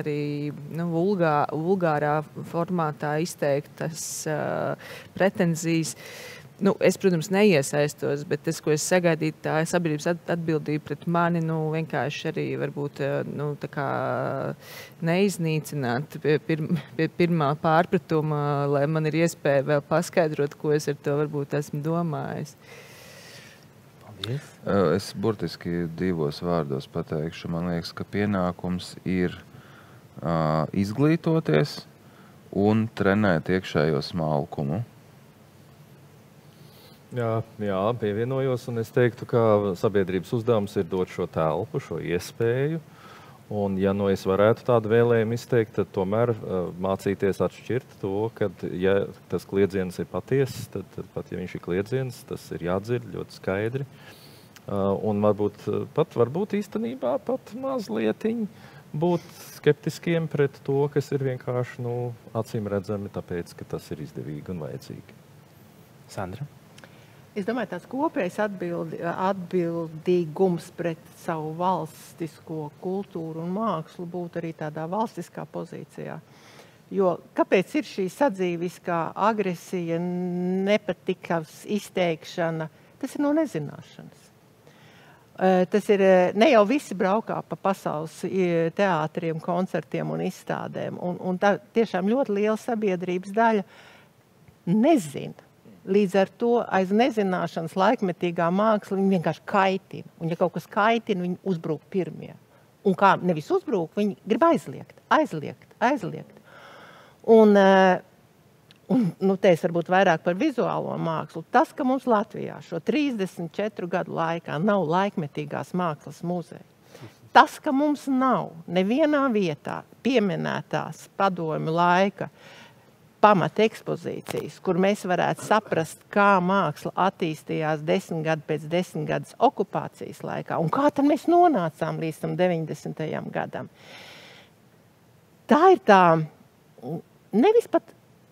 vulgārā formātā izteiktas pretenzijas. Es, protams, neiesaistos, bet tas, ko es sagaidīju, tā ir sabiedrības atbildība pret mani, vienkārši arī varbūt tā kā neiznīcināt pie pirmā pārpratuma, lai man ir iespēja vēl paskaidrot, ko es ar to varbūt esmu domājis. Es burtiski 2 vārdos pateikšu. Man liekas, ka pienākums ir izglītoties un trenēt iekšējo smalkumu. Jā, pievienojos, un es teiktu, ka sabiedrības uzdevums ir dot šo telpu, šo iespēju. Un, ja es varētu tādu vēlējumu izteikt, tad tomēr mācīties atšķirt to, ka, ja tas kliedziens ir patiesas, tad pat, ja viņš ir kliedziens, tas ir jādzird ļoti skaidri. Un varbūt īstenībā pat mazlietiņ būt skeptiskiem pret to, kas ir vienkārši acīm redzami, tāpēc, ka tas ir izdevīgi un vajadzīgi. Sandra? Es domāju, tāds kopējs atbildīgums pret savu valstisko kultūru un mākslu būtu arī tādā valstiskā pozīcijā. Jo kāpēc ir šī sadzīviskā agresija, nepatikas izteikšana? Tas ir no nezināšanas. Tas ir, ne jau visi braukā pa pasaules teātriem, koncertiem un izstādēm. Un tā tiešām ļoti liela sabiedrības daļa nezina. Līdz ar to aiz nezināšanas laikmetīgā māksla viņi vienkārši kaitina. Un ja kaut kas kaitina, viņi uzbrūk pirmie. Un kā nevis uzbrūk, viņi grib aizliegt. Un te es varbūt vairāk par vizuālo mākslu. Tas, ka mums Latvijā šo 34 gadu laikā nav laikmetīgās mākslas muzeja. Tas, ka mums nav nevienā vietā pieminētās padomju laika pamata ekspozīcijas, kur mēs varētu saprast, kā māksla attīstījās 10 gadu pēc 10 gadus okupācijas laikā un kā tad mēs nonācām līdz tam 90. gadam. Tā ir tā, nevis pat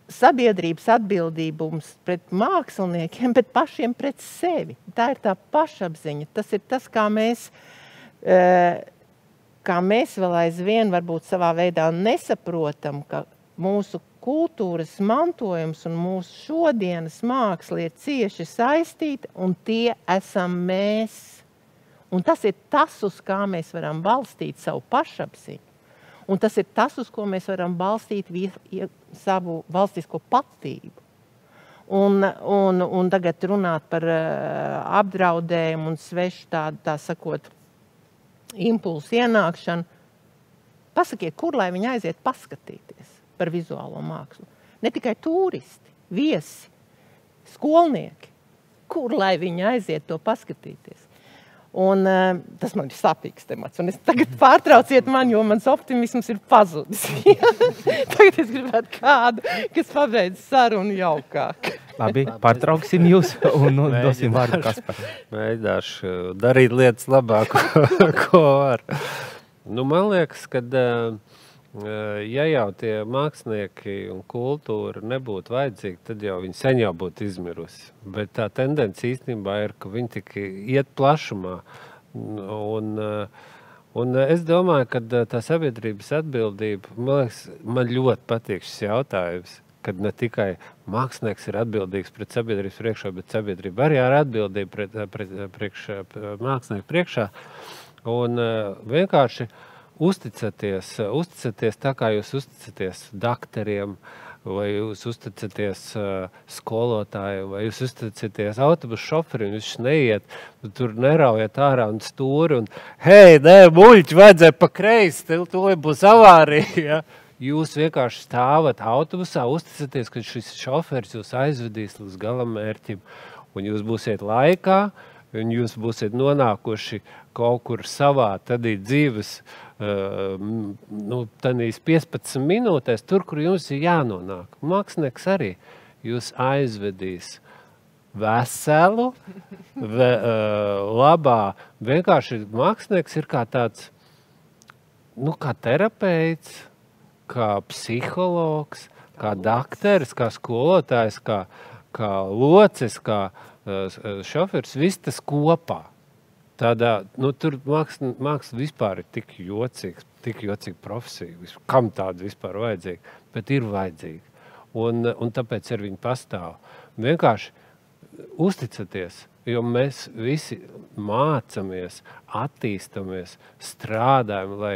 sabiedrības atbildības pret māksliniekiem, bet pašiem pret sevi. Tā ir tā pašapziņa. Tas ir tas, kā mēs vēl aizvien varbūt savā veidā nesaprotam, ka mūsu kultūras mantojums un mūsu šodienas māksla ir cieši saistīta, un tie esam mēs. Un tas ir tas, uz kā mēs varam balstīt savu pašapziņu. Un tas ir tas, uz ko mēs varam balstīt savu valstisko patību. Un tagad runāt par apdraudējumu un svešu tā sakot impulsu ienākšanu. Pasakiet, kur lai viņi aiziet paskatīties par vizuālo mākslu? Ne tikai turisti, viesi, skolnieki. Kur lai viņi aiziet to paskatīties? Un tas man ir sāpīgs temats. Un es tagad pārtrauciet man, jo mans optimisms ir pazudis. Tagad es gribētu kādu, kas pabeidz sarunu jaukāk. Labi, pārtrauksim jūs un dosim vārdu Kasparam. Mēģināšu darīt lietas labāk, ko var. Man liekas, ka ja jau tie mākslinieki un kultūra nebūtu vajadzīgi, tad jau viņi sen jau būtu izmirusi. Bet tā tendence īstenībā ir, ka viņi tik iet plašumā. Un es domāju, ka tā sabiedrības atbildība, man ļoti patīk šis jautājums, kad ne tikai mākslinieks ir atbildīgs pret sabiedrības priekšā, bet sabiedrība arī ir atbildība pret mākslinieku priekšā. Un vienkārši uzticaties tā, kā jūs uzticaties daktariem, vai jūs uzticaties skolotājiem, vai jūs uzticaties autobusu šoferim, jūs neiet, tur neraujat ārā un stūri, un hei, muļķi, vajadzēja pa kreisi, to būs avārija, ja? Jūs vienkārši stāvat autobusā, uzticaties, ka šis šoferis jūs aizvedīs līdz galamērķim, un jūs būsiet laikā, un jūs būsiet nonākuši kaut kur savā tādī dzīves, tādīs 15 minūtēs, tur, kur jums ir jānonāk. Mākslinieks arī jūs aizvedīs veselu, labā. Vienkārši mākslinieks ir kā tāds kā terapeits, kā psihologs, kā dakteris, kā skolotājs, kā locis, kā šofers, viss tas kopā. Tādā, tur māksla vispār ir tik jocīga profesija. Kam tāda vispār vajadzīga? Bet ir vajadzīga. Un tāpēc ar viņu pastāv. Vienkārši uzticaties, jo mēs visi mācamies, attīstamies, strādājam, lai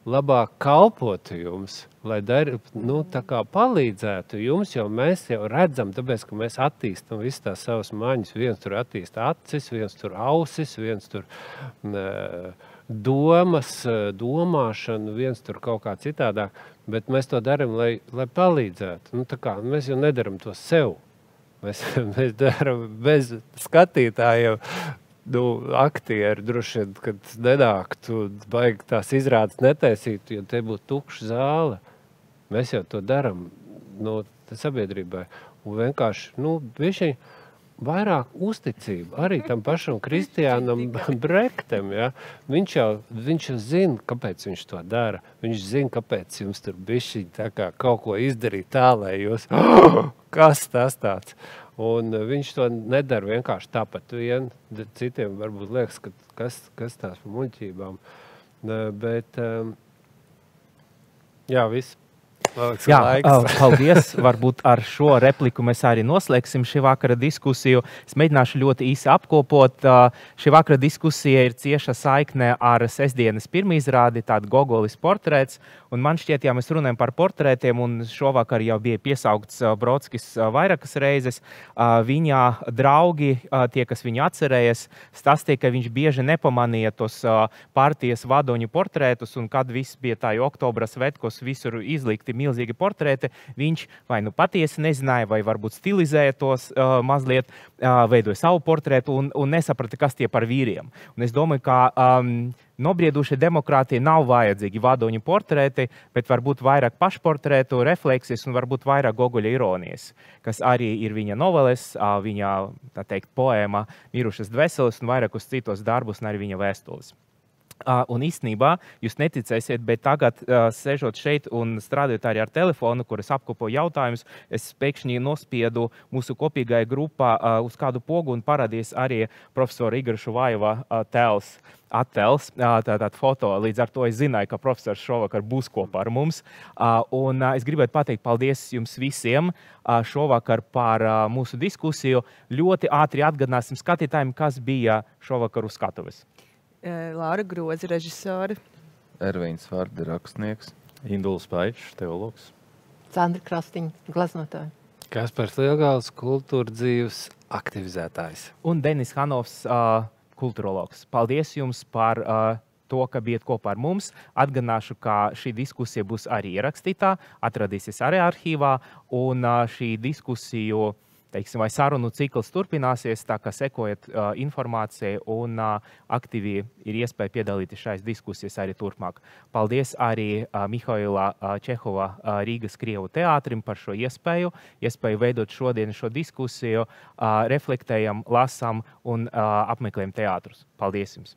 labāk kalpotu jums, lai tā kā palīdzētu jums, jo mēs jau redzam, tāpēc, ka mēs attīstam visu tās savas maņas. Viens tur attīsta acis, viens tur ausis, viens tur domas, domāšanu, viens tur kaut kā citādāk, bet mēs to daram, lai palīdzētu. Tā kā mēs jau nedaram to sev. Mēs daram bez skatītājiem. Aktieri droši vien, kad nenāktu, baigi tās izrādes netaisītu, jo te būtu tukša zāle. Mēs jau to daram sabiedrībai. Un vienkārši, bišķi vairāk uzticība arī tam pašam Kristiānam Brektam. Ja? Viņš jau zina, kāpēc viņš to dara. Viņš zina, kāpēc jums tur bišķi tā kā kaut ko izdarīt tā, lai jūs, kas tas tāds? Un viņš to nedara vienkārši tāpat vien. Citiem varbūt liekas, ka kas tās par muļķībām. Bet, jā, viss. Jā, paldies. Varbūt ar šo repliku mēs arī noslēgsim šī vakara diskusiju. Es mēģināšu ļoti īsi apkopot. Šī vakara diskusija ir cieša saikne ar sestdienas pirmizrādi, tāda Gogolis portrēts. Un man šķiet, ja mēs runājam par portrētiem, un šovakar jau bija piesaukts Brodskis vairākas reizes, viņa draugi, tie, kas viņu atcerējas, stāstīja, ka viņš bieži nepamanīja tos partijas vadoņu portrētus, un kad viss bija tā oktobra svētkos, visur izlikti milzīgi portrēti, viņš vai patiesi nezināja, vai varbūt stilizēja tos mazliet, veidoja savu portrētu un nesaprata, kas tie par vīriem. Un es domāju, ka nobriedušai demokrātija nav vajadzīgi vadoņu portrēti, bet varbūt vairāk pašportrētu, refleksis un varbūt vairāk Gogoļa ironijas, kas arī ir viņa noveles, viņa, tā teikt, poēma Mirušas dvēseles un vairāk uz citos darbus un arī viņa vēstules. Un īstenībā, jūs neticēsiet, bet tagad, sēžot šeit un strādājot arī ar telefonu, kur es apkopoju jautājumus, es pēkšņi nospiedu mūsu kopīgai grupā uz kādu pogu un parādījis arī profesora Igora Šuvājeva attēls, tātad foto. Līdz ar to es zināju, ka profesors šovakar būs kopā ar mums. Un es gribētu pateikt paldies jums visiem šovakar par mūsu diskusiju. Ļoti ātri atgādināsim skatītājiem, kas bija šovakar uz skatuves. Laura Groza, režisori. Ervīns Vārda, rakstnieks. Induls Paičs, teologs. Sandra Krastiņa, gleznotāja. Kaspars Lielgals, kultūra dzīves aktivizētājs. Un Denis Hanovs, kulturologs. Paldies jums par to, ka bijat kopā ar mums. Atgādināšu, ka šī diskusija būs arī ierakstītā, atradīsies arī arhīvā, un šī diskusiju vai sarunu cikls turpināsies, tā kā sekojiet informācijai un aktīvi ir iespēja piedalīties šajās diskusijas arī turpmāk. Paldies arī Mihaila Čehova Rīgas Krievu teātrim par šo iespēju veidot šodien šo diskusiju, reflektējam, lasam un apmeklējam teātrus. Paldies jums!